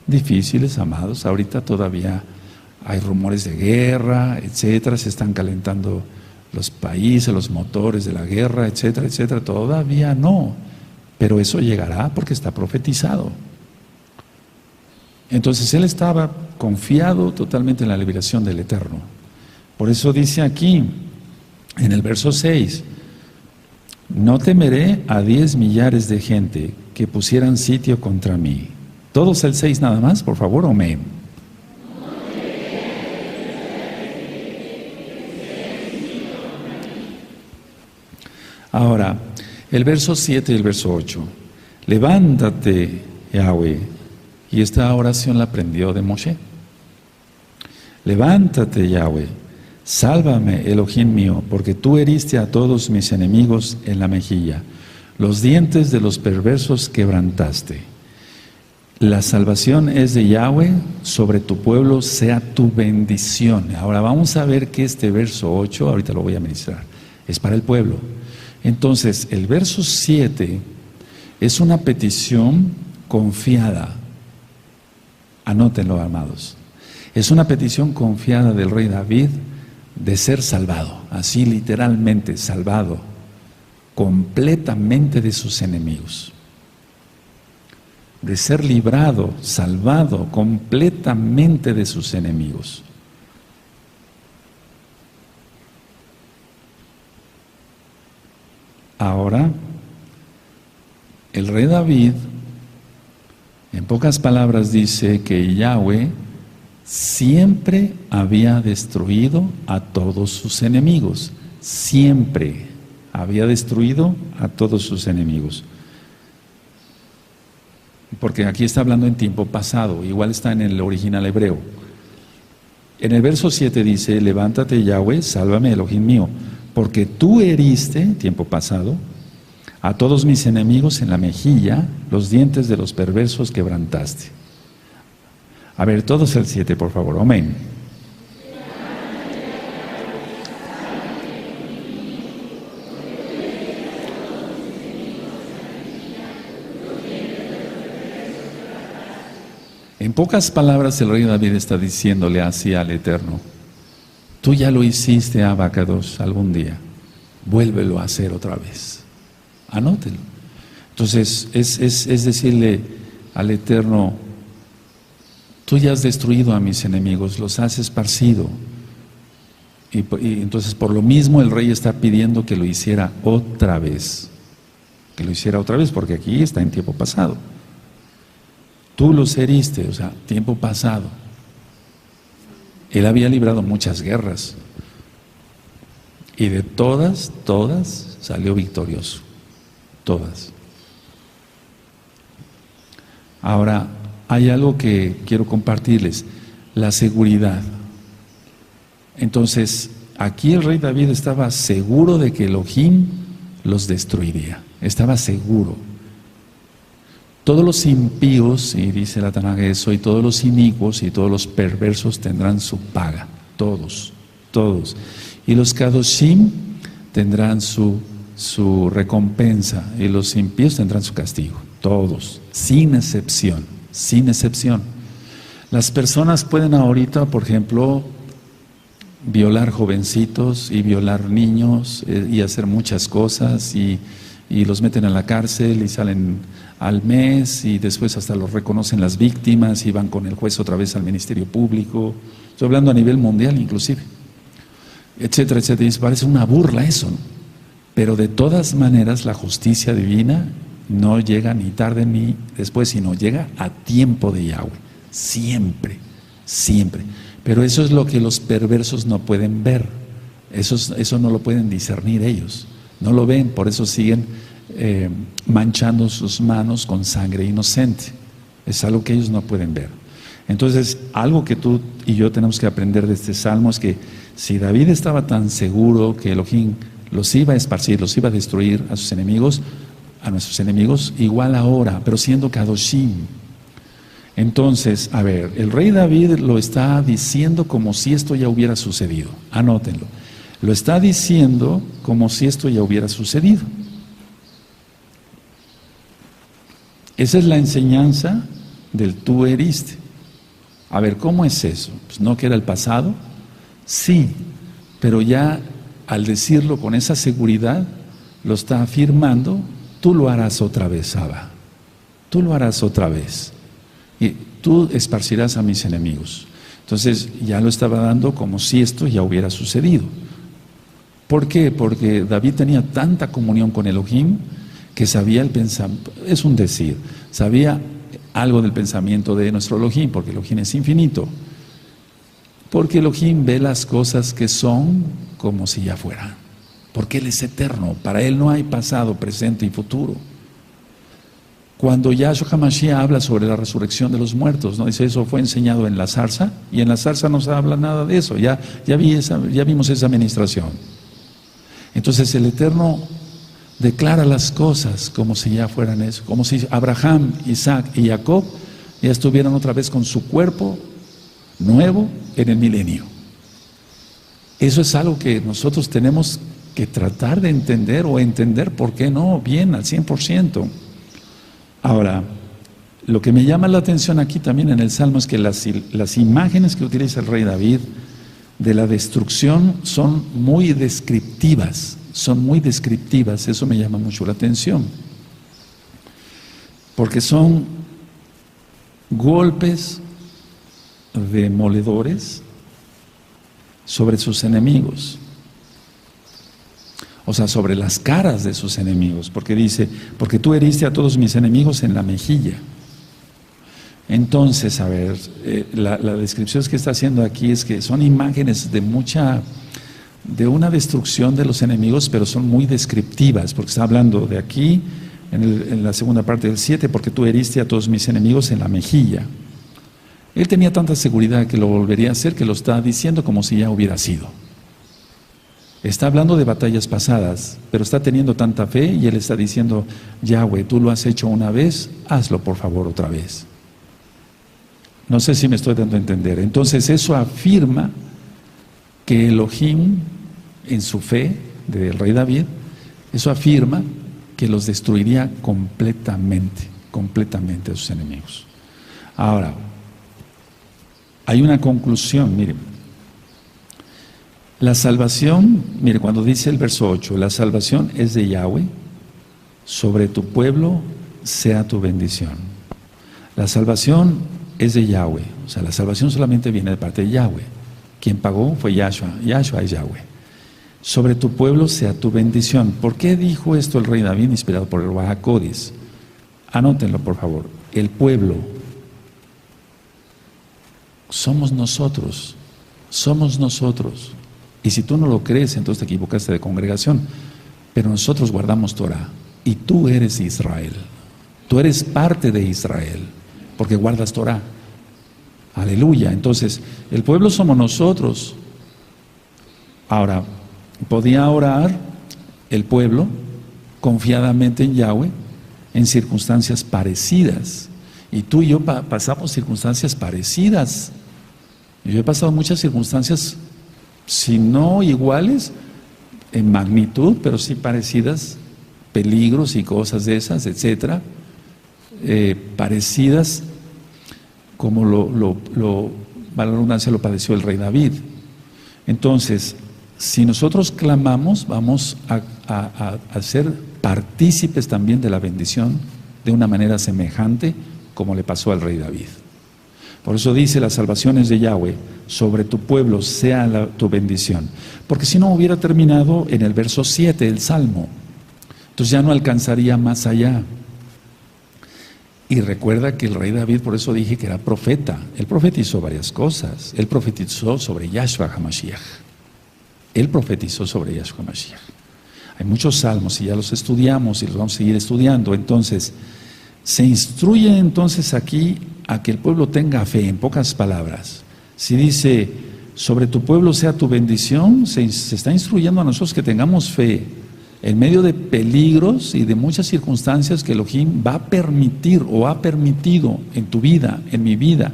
difíciles, amados. Ahorita todavía hay rumores de guerra, etcétera, se están calentando los países, los motores de la guerra, etcétera, etcétera. Todavía no, pero eso llegará porque está profetizado. Entonces él estaba confiado totalmente en la liberación del Eterno. Por eso dice aquí, en el verso 6, no temeré a 10 millares de gente que pusieran sitio contra mí. Todos el 6 nada más, por favor, amén. Ahora, el verso 7 y el verso 8. Levántate, Yahweh. Y esta oración la aprendió de Moshe. Levántate, Yahweh. Sálvame, Elohim mío, porque tú heriste a todos mis enemigos en la mejilla. Los dientes de los perversos quebrantaste. La salvación es de Yahweh, sobre tu pueblo sea tu bendición. Ahora vamos a ver que este verso 8, ahorita lo voy a ministrar, es para el pueblo. Entonces, el verso 7 es una petición confiada. Anótenlo, amados. Es una petición confiada del rey David de ser salvado, así literalmente salvado, completamente de sus enemigos. De ser librado, salvado completamente de sus enemigos. Ahora, el rey David, en pocas palabras, dice que Yahweh siempre había destruido a todos sus enemigos. Siempre había destruido a todos sus enemigos. Porque aquí está hablando en tiempo pasado, igual está en el original hebreo. En el verso 7 dice, levántate Yahweh, sálvame Elohim mío, porque tú heriste, tiempo pasado, a todos mis enemigos en la mejilla, los dientes de los perversos quebrantaste. A ver, todos el 7, por favor, amén. En pocas palabras, el rey David está diciéndole así al Eterno, tú ya lo hiciste, Abacados, algún día, vuélvelo a hacer otra vez, anótelo. Entonces, es decirle al Eterno, tú ya has destruido a mis enemigos, los has esparcido, y entonces por lo mismo el rey está pidiendo que lo hiciera otra vez, porque aquí está en tiempo pasado. Tú los heriste, o sea, tiempo pasado. Él había librado muchas guerras y de todas salió victorioso, todas. Ahora, hay algo que quiero compartirles, la seguridad. Entonces, aquí el rey David estaba seguro de que Elohim los destruiría, estaba seguro. Todos los impíos, y dice la Tanaj eso, y todos los inicuos y todos los perversos tendrán su paga, todos. Y los kadoshim tendrán su recompensa, y los impíos tendrán su castigo, todos, sin excepción. Las personas pueden ahorita, por ejemplo, violar jovencitos y violar niños y hacer muchas cosas y los meten a la cárcel y salen al mes y después hasta los reconocen las víctimas y van con el juez otra vez al Ministerio Público. Estoy hablando a nivel mundial inclusive, etcétera, etcétera. Y parece una burla eso, ¿no? Pero de todas maneras la justicia divina no llega ni tarde ni después, sino llega a tiempo de Yahweh, siempre, siempre. Pero eso es lo que los perversos no pueden ver, eso no lo pueden discernir ellos, no lo ven, por eso siguen manchando sus manos con sangre inocente. Es algo que ellos no pueden ver. Entonces, algo que tú y yo tenemos que aprender de este salmo es que si David estaba tan seguro que Elohim los iba a esparcir, los iba a destruir a sus enemigos, a nuestros enemigos, igual ahora, pero siendo Kadoshim. Entonces, a ver, el rey David lo está diciendo como si esto ya hubiera sucedido. Anótenlo. Lo está diciendo como si esto ya hubiera sucedido. Esa es la enseñanza del tú heriste. A ver, ¿cómo es eso? Pues no que era el pasado. Sí, pero ya al decirlo con esa seguridad, lo está afirmando, tú lo harás otra vez, Abba. Tú lo harás otra vez. Y tú esparcirás a mis enemigos. Entonces ya lo estaba dando como si esto ya hubiera sucedido. ¿Por qué? Porque David tenía tanta comunión con Elohim que sabía el pensamiento, es un decir, sabía algo del pensamiento de nuestro Elohim, porque Elohim es infinito. Porque Elohim ve las cosas que son como si ya fueran. Porque Él es eterno, para Él no hay pasado, presente y futuro. Cuando Yahshua HaMashiach habla sobre la resurrección de los muertos, ¿no? Dice, eso fue enseñado en la zarza, y en la zarza no se habla nada de eso, ya vimos esa administración. Entonces el Eterno declara las cosas como si ya fueran eso, como si Abraham, Isaac y Jacob ya estuvieran otra vez con su cuerpo nuevo en el milenio. Eso es algo que nosotros tenemos que tratar de entender, o entender, ¿por qué no? Bien, al 100%. Ahora, lo que me llama la atención aquí también en el Salmo es que las imágenes que utiliza el rey David de la destrucción son muy descriptivas, eso me llama mucho la atención, porque son golpes demoledores sobre sus enemigos, o sea, sobre las caras de sus enemigos, porque dice, porque tú heriste a todos mis enemigos en la mejilla. Entonces, a ver, la descripción que está haciendo aquí es que son imágenes de una destrucción de los enemigos, pero son muy descriptivas, porque está hablando de aquí, en la segunda parte del 7, porque tú heriste a todos mis enemigos en la mejilla. Él tenía tanta seguridad que lo volvería a hacer, que lo está diciendo como si ya hubiera sido. Está hablando de batallas pasadas, pero está teniendo tanta fe y él está diciendo, Yahweh, tú lo has hecho una vez, hazlo por favor otra vez. No sé si me estoy dando a entender. Entonces eso afirma que Elohim, en su fe del rey David, eso afirma que los destruiría completamente a sus enemigos. Ahora, hay una conclusión, miren. La salvación, mire, cuando dice el verso 8, la salvación es de Yahweh, sobre tu pueblo sea tu bendición. La salvación es de Yahweh, o sea, la salvación solamente viene de parte de Yahweh. Quien pagó fue Yahshua, Yahshua es Yahweh. Sobre tu pueblo sea tu bendición. ¿Por qué dijo esto el rey David, inspirado por el Ruach HaKodesh? Anótenlo, por favor. El pueblo somos nosotros. Y si tú no lo crees, entonces te equivocaste de congregación. Pero nosotros guardamos Torah. Y tú eres Israel. Tú eres parte de Israel, porque guardas Torah. Aleluya. Entonces, el pueblo somos nosotros. Ahora, podía orar el pueblo confiadamente en Yahweh en circunstancias parecidas. Y tú y yo pasamos circunstancias parecidas. Yo he pasado muchas circunstancias, si no iguales en magnitud, pero sí parecidas, peligros y cosas de esas, etcétera, parecidas como la redundancia lo padeció el rey David. Entonces, si nosotros clamamos, vamos a ser partícipes también de la bendición de una manera semejante como le pasó al rey David. Por eso dice las salvaciones de Yahweh, sobre tu pueblo sea tu bendición. Porque si no hubiera terminado en el verso 7 del Salmo, entonces ya no alcanzaría más allá. Y recuerda que el rey David, por eso dije que era profeta. Él profetizó varias cosas. Él profetizó sobre Yahshua HaMashiach. Él profetizó sobre Yahshua HaMashiach. Hay muchos salmos y ya los estudiamos y los vamos a seguir estudiando. Entonces, se instruye entonces aquí a que el pueblo tenga fe, en pocas palabras. Si dice, sobre tu pueblo sea tu bendición, se está instruyendo a nosotros que tengamos fe en medio de peligros y de muchas circunstancias que Elohim va a permitir o ha permitido en tu vida, en mi vida.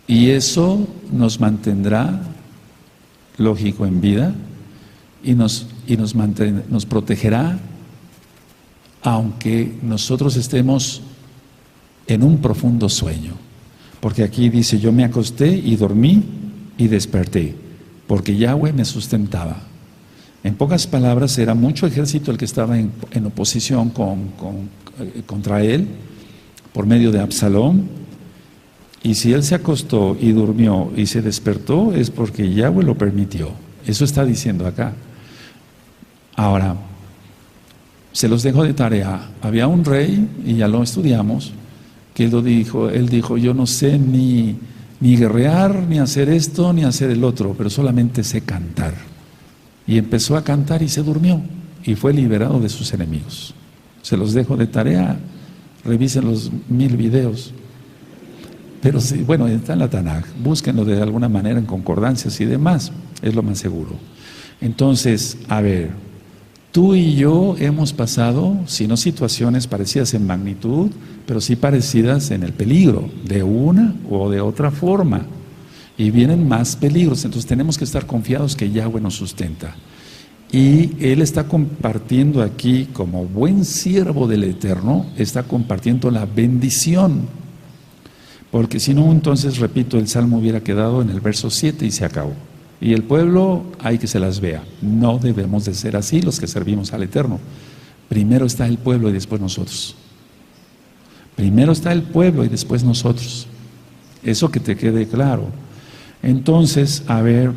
Y eso nos mantendrá, lógico, en vida y nos protegerá, aunque nosotros estemos en un profundo sueño. Porque aquí dice, yo me acosté y dormí y desperté, porque Yahweh me sustentaba. En pocas palabras, era mucho ejército el que estaba en oposición contra él, por medio de Absalón. Y si él se acostó y durmió y se despertó, es porque Yahweh lo permitió. Eso está diciendo acá. Ahora, se los dejo de tarea. Había un rey, y ya lo estudiamos, que él dijo, yo no sé ni guerrear, ni hacer esto, ni hacer el otro, pero solamente sé cantar. Y empezó a cantar y se durmió, y fue liberado de sus enemigos. Se los dejo de tarea, revisen los 1000 videos. Pero sí, bueno, está en la Tanaj, búsquenlo de alguna manera en concordancias y demás, es lo más seguro. Entonces, a ver, tú y yo hemos pasado, si no situaciones parecidas en magnitud, pero sí parecidas en el peligro, de una o de otra forma. Y vienen más peligros, entonces tenemos que estar confiados que Yahweh nos sustenta. Y Él está compartiendo aquí, como buen siervo del Eterno, está compartiendo la bendición. Porque si no, entonces, repito, el Salmo hubiera quedado en el verso 7 y se acabó. Y el pueblo hay que se las vea. No debemos de ser así los que servimos al Eterno. Primero está el pueblo y después nosotros. Primero está el pueblo y después nosotros. Eso que te quede claro. Entonces, a ver,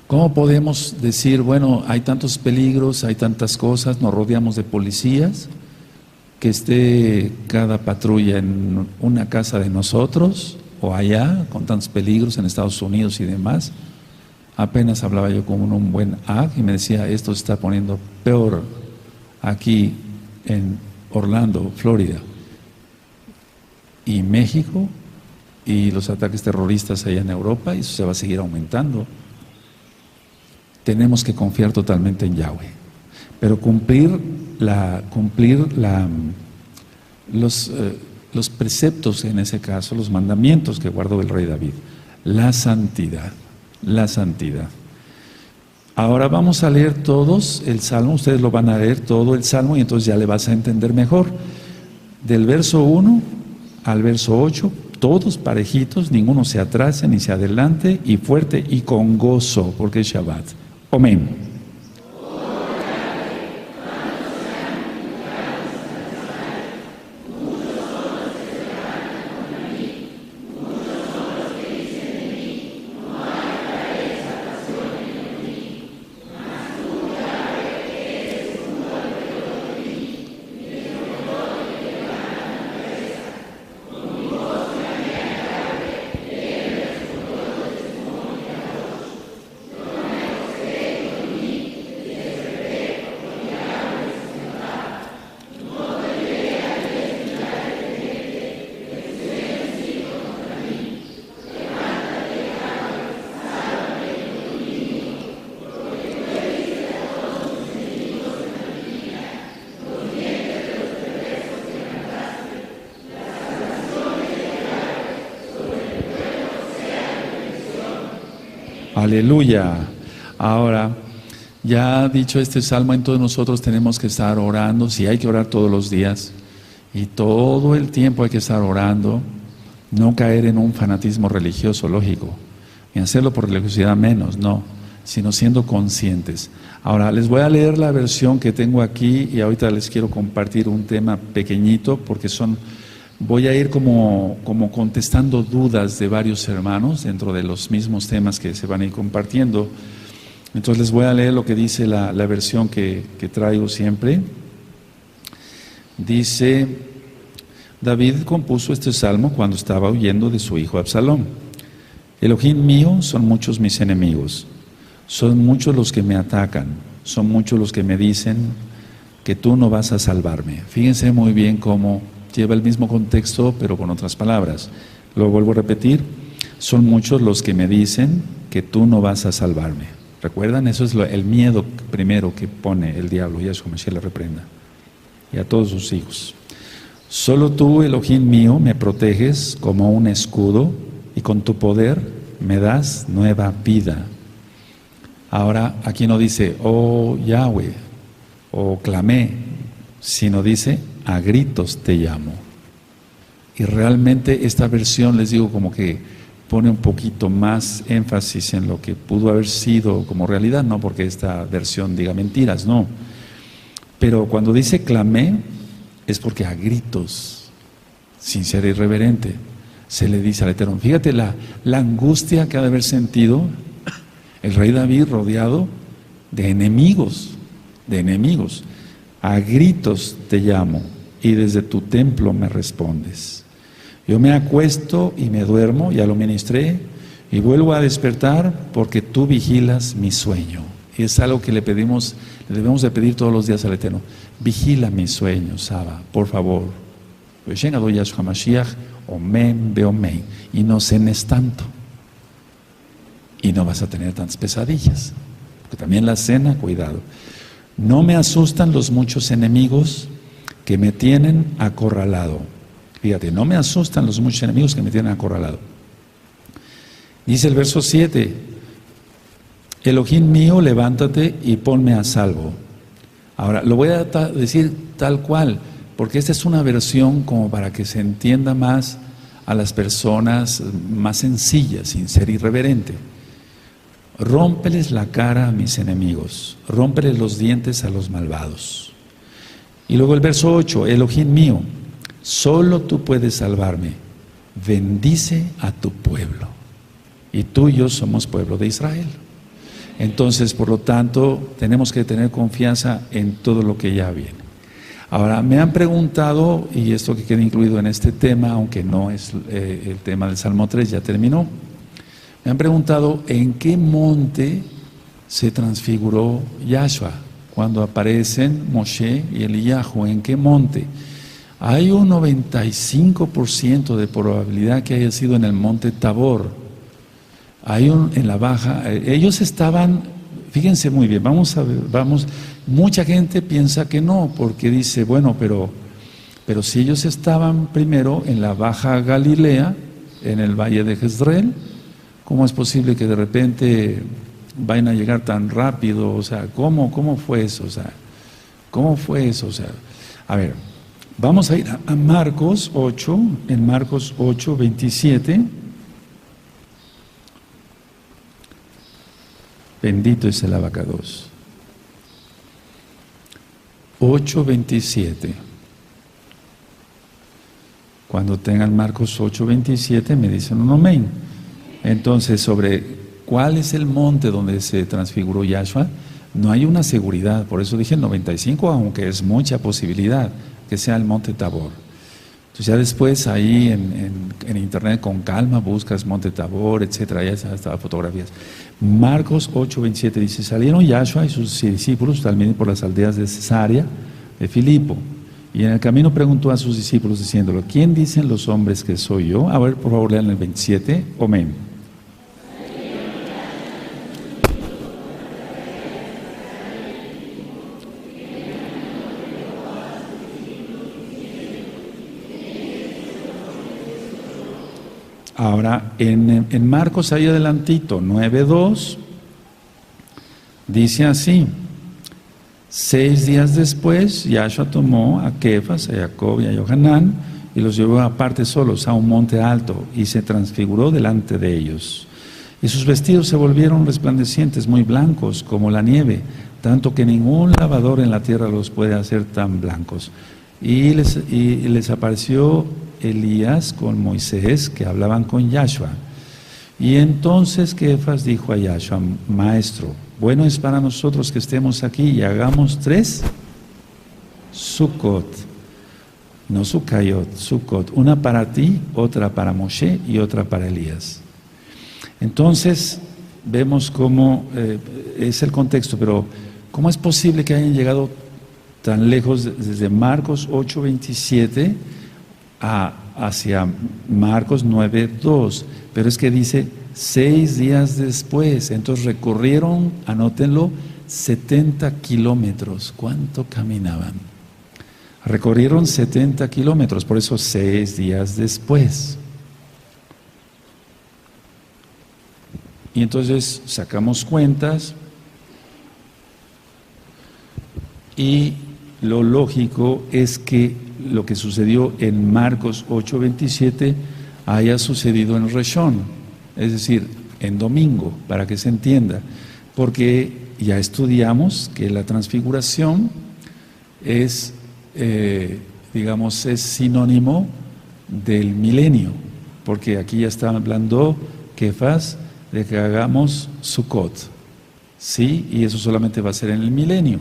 ¿cómo podemos decir, bueno, hay tantos peligros, hay tantas cosas, nos rodeamos de policías, que esté cada patrulla en una casa de nosotros o allá, con tantos peligros en Estados Unidos y demás? Apenas hablaba yo con un buen ag y me decía, esto se está poniendo peor aquí en Orlando, Florida, y México, y los ataques terroristas allá en Europa, y eso se va a seguir aumentando. Tenemos que confiar totalmente en Yahweh, pero cumplir los preceptos, en ese caso, los mandamientos que guardó el rey David, la santidad. Ahora vamos a leer todos el Salmo, ustedes lo van a leer todo el Salmo y entonces ya le vas a entender mejor. Del verso 1 al verso 8, todos parejitos, ninguno se atrase ni se adelante, y fuerte y con gozo, porque es Shabbat. Amén. Aleluya. Ahora, ya dicho este salmo, entonces nosotros tenemos que estar orando. Sí, hay que orar todos los días y todo el tiempo hay que estar orando, no caer en un fanatismo religioso, lógico, ni hacerlo por religiosidad menos, no. sino siendo conscientes. Ahora, les voy a leer la versión que tengo aquí y ahorita les quiero compartir un tema pequeñito porque voy a ir como contestando dudas de varios hermanos dentro de los mismos temas que se van a ir compartiendo. Entonces les voy a leer lo que dice la versión que traigo siempre. Dice: David compuso este salmo cuando estaba huyendo de su hijo Absalón. Elohim mío, son muchos mis enemigos, son muchos los que me atacan, son muchos los que me dicen que tú no vas a salvarme. Fíjense muy bien cómo lleva el mismo contexto pero con otras palabras. Lo vuelvo a repetir: son muchos los que me dicen que tú no vas a salvarme. ¿Recuerdan? Eso es el miedo primero que pone el diablo, y a Yahshua Mashiach le reprenda, y a todos sus hijos. Solo tú, Elohim mío, me proteges como un escudo, y con tu poder me das nueva vida. Ahora, aquí no dice, oh Yahweh, o clamé, sino dice, a gritos te llamo. Y realmente esta versión, les digo, como que pone un poquito más énfasis en lo que pudo haber sido como realidad, no porque esta versión diga mentiras, no. Pero cuando dice clamé, es porque a gritos, sin ser irreverente, se le dice al Eterno. Fíjate la angustia que ha de haber sentido el rey David rodeado de enemigos. A gritos te llamo y desde tu templo me respondes. Yo me acuesto y me duermo, ya lo ministré, y vuelvo a despertar porque tú vigilas mi sueño. Y es algo que le debemos de pedir todos los días al Eterno. Vigila mi sueño, Saba, por favor. Y no cenes tanto. Y no vas a tener tantas pesadillas. Porque también la cena, cuidado. No me asustan los muchos enemigos que me tienen acorralado. Fíjate, no me asustan los muchos enemigos que me tienen acorralado. Dice el verso 7, Elohim mío, levántate y ponme a salvo. Ahora, lo voy a decir tal cual, porque esta es una versión como para que se entienda más a las personas más sencillas, sin ser irreverente. Rómpeles la cara a mis enemigos, rómpeles los dientes a los malvados. Y luego el verso 8, Elohim mío, solo tú puedes salvarme, bendice a tu pueblo. Y tú y yo somos pueblo de Israel. Entonces, por lo tanto, tenemos que tener confianza en todo lo que ya viene. Ahora, me han preguntado, y esto que queda incluido en este tema, aunque no es el tema del Salmo 3, ya terminó. Me han preguntado en qué monte se transfiguró Yahshua cuando aparecen Moshe y Eliyahu, ¿en qué monte? Hay un 95% de probabilidad que haya sido en el monte Tabor. En la baja, ellos estaban, fíjense muy bien, mucha gente piensa que no, porque dice, bueno, pero si ellos estaban primero en la baja Galilea, en el valle de Jezreel, ¿cómo es posible que de repente vayan a llegar tan rápido? O sea, ¿cómo fue eso? O sea, ¿cómo fue eso? O sea, a ver, vamos a ir a Marcos 8, en Marcos 8, 27. Bendito es el abacados. 8:27. Cuando tengan Marcos 8:27 me dicen un amén. Entonces, sobre cuál es el monte donde se transfiguró Yahshua, no hay una seguridad. Por eso dije el 95, aunque es mucha posibilidad que sea el monte Tabor. Entonces ya después ahí en internet con calma buscas monte Tabor, etcétera, ya están fotografías. Marcos 8:27 dice, salieron Yahshua y sus discípulos también por las aldeas de Cesarea de Filipo, y en el camino preguntó a sus discípulos diciéndolo, ¿quién dicen los hombres que soy yo? A ver, por favor, lean el 27, amén. Ahora, en Marcos, ahí adelantito, 9:2, dice así, 6 días después, Yahshua tomó a Kefas, a Jacob y a Yohanan, y los llevó aparte solos a un monte alto, y se transfiguró delante de ellos. Y sus vestidos se volvieron resplandecientes, muy blancos, como la nieve, tanto que ningún lavador en la tierra los puede hacer tan blancos. Y les apareció Elías con Moisés, que hablaban con Yahshua. Y entonces Kefas dijo a Yahshua: Maestro, bueno es para nosotros que estemos aquí y hagamos 3 Sukkot, no Sukkayot, Sukkot, una para ti, otra para Moshe y otra para Elías. Entonces vemos cómo es el contexto, pero ¿cómo es posible que hayan llegado tan lejos desde Marcos 8:27 hacia Marcos 9:2? Pero es que dice 6 días después. Entonces recorrieron, anótenlo, 70 kilómetros. ¿Cuánto caminaban? Recorrieron 70 kilómetros, por eso 6 días después. Y entonces sacamos cuentas y lo lógico es que lo que sucedió en Marcos 8:27 haya sucedido en Reshón, es decir, en domingo, para que se entienda, porque ya estudiamos que la transfiguración es, digamos, es sinónimo del milenio, porque aquí ya está hablando Kefas de que hagamos Sukkot, ¿sí? Y eso solamente va a ser en el milenio.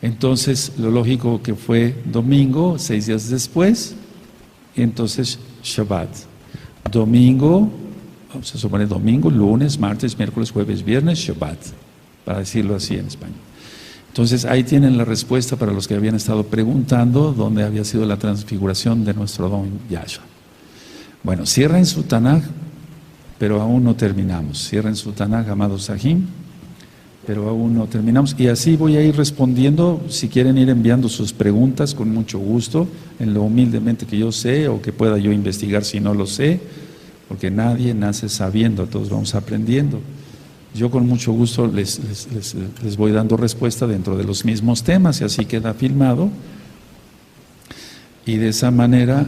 Entonces, lo lógico que fue domingo, 6 días después, y entonces Shabbat. Domingo, se supone domingo, lunes, martes, miércoles, jueves, viernes, Shabbat, para decirlo así en español. Entonces, ahí tienen la respuesta para los que habían estado preguntando dónde había sido la transfiguración de nuestro don Yahshua. Bueno, cierren su Tanaj, pero aún no terminamos. Cierren su Tanaj, amados Sahim, pero aún no terminamos. Y así voy a ir respondiendo. Si quieren ir enviando sus preguntas, con mucho gusto, en lo humildemente que yo sé, o que pueda yo investigar si no lo sé, porque nadie nace sabiendo, todos vamos aprendiendo. Yo con mucho gusto les voy dando respuesta dentro de los mismos temas, y así queda filmado. Y de esa manera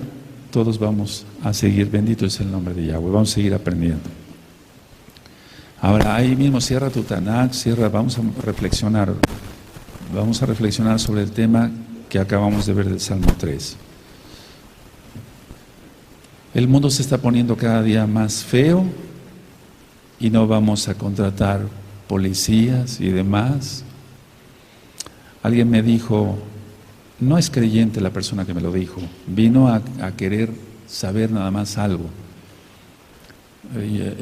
todos vamos a seguir, bendito es el nombre de Yahweh, vamos a seguir aprendiendo. Ahora ahí mismo cierra tu Tanakh, vamos a reflexionar sobre el tema que acabamos de ver del Salmo 3. El mundo se está poniendo cada día más feo y no vamos a contratar policías y demás. Alguien me dijo, no es creyente la persona que me lo dijo, vino a querer saber nada más algo.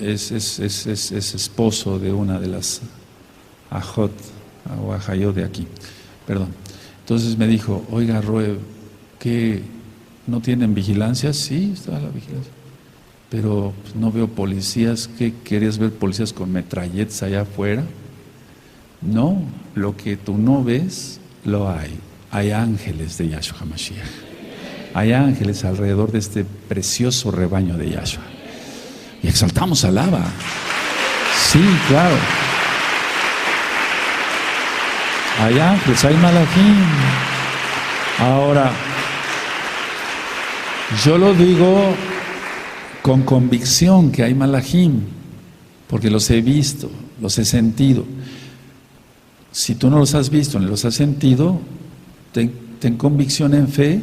Es esposo de una de las ajot o ajayot de aquí, perdón. Entonces me dijo, oiga Roe, ¿qué no tienen vigilancia? Sí, está la vigilancia, pero no veo policías. ¿Qué querías ver, policías con metralletas allá afuera? No, lo que tú no ves lo hay. Hay ángeles de Yahshua HaMashiach. Hay ángeles alrededor de este precioso rebaño de Yahshua. Y exaltamos al Abba. Sí, claro. Hay ángeles, hay malajim. Ahora, yo lo digo con convicción que hay malajim, porque los he visto, los he sentido. Si tú no los has visto ni los has sentido, ten convicción en fe,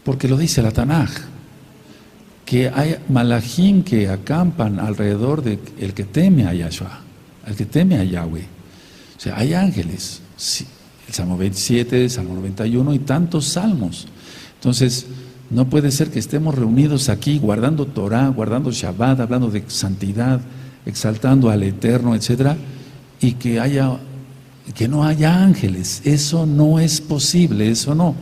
porque lo dice la Tanaj, que hay malajim que acampan alrededor de el que teme a Yahshua, el que teme a Yahweh. O sea, hay ángeles, sí, el Salmo 27, el Salmo 91 y tantos salmos. Entonces, no puede ser que estemos reunidos aquí guardando Torah, guardando Shabbat, hablando de santidad, exaltando al Eterno, etcétera, y que no haya ángeles. Eso no es posible, eso no.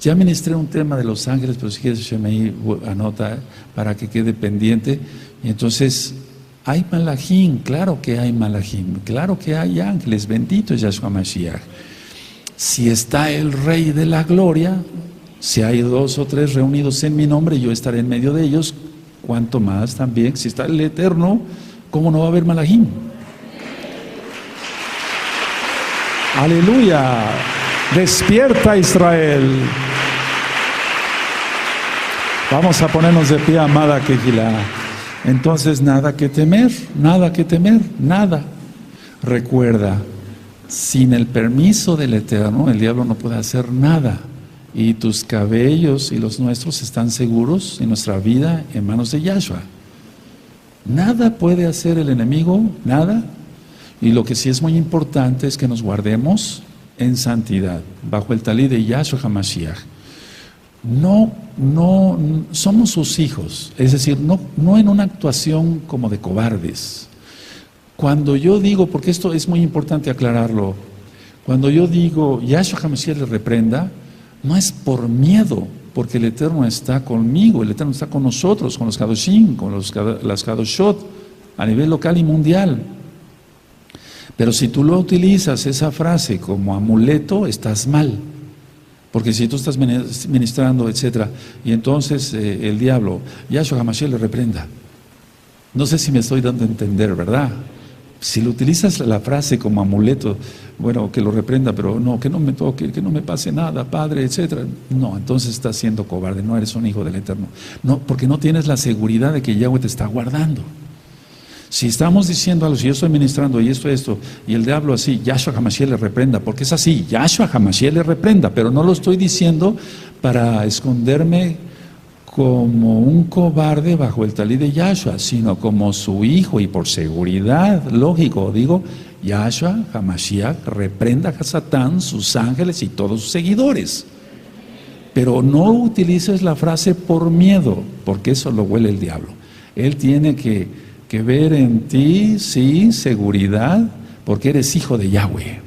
Ya ministré un tema de los ángeles, pero si quieres Shemei anota para que quede pendiente. Y entonces, hay malajim, claro que hay malajim, claro que hay ángeles, bendito es Yahshua Mashiach. Si está el Rey de la Gloria, si hay 2 o 3 reunidos en mi nombre, yo estaré en medio de ellos. Cuanto más también, si está el Eterno, ¿cómo no va a haber malajim? Aleluya, despierta Israel. Vamos a ponernos de pie, amada Kehilá. Entonces nada que temer, nada. Recuerda, sin el permiso del Eterno, el diablo no puede hacer nada. Y tus cabellos y los nuestros están seguros en nuestra vida en manos de Yahshua. Nada puede hacer el enemigo, nada. Y lo que sí es muy importante es que nos guardemos en santidad, bajo el talí de Yahshua HaMashiach. No somos sus hijos, es decir, no en una actuación como de cobardes. Cuando yo digo, porque esto es muy importante aclararlo, cuando yo digo Yahshua HaMashiach le reprenda, no es por miedo, porque el Eterno está conmigo, el Eterno está con nosotros, con los Kadoshim, con las Kadoshot, a nivel local y mundial. Pero si tú lo utilizas, esa frase, como amuleto, estás mal. Porque si tú estás ministrando, etc., y entonces el diablo, Yahshua HaMashiach le reprenda. No sé si me estoy dando a entender, ¿verdad? Si lo utilizas la frase como amuleto, bueno, que lo reprenda, pero no, que no me toque, que no me pase nada, Padre, etc. No, entonces estás siendo cobarde, no eres un hijo del Eterno. No, porque no tienes la seguridad de que Yahweh te está guardando. Si estamos diciendo algo, si yo estoy ministrando y esto, y el diablo así, Yahshua HaMashiach le reprenda, porque es así, Yahshua HaMashiach le reprenda, pero no lo estoy diciendo para esconderme como un cobarde bajo el talí de Yahshua, sino como su hijo, y por seguridad, lógico, digo, Yahshua HaMashiach reprenda a Satán, sus ángeles y todos sus seguidores. Pero no utilices la frase por miedo, porque eso lo huele el diablo. Él tiene que ver en ti, sí, seguridad, porque eres hijo de Yahweh.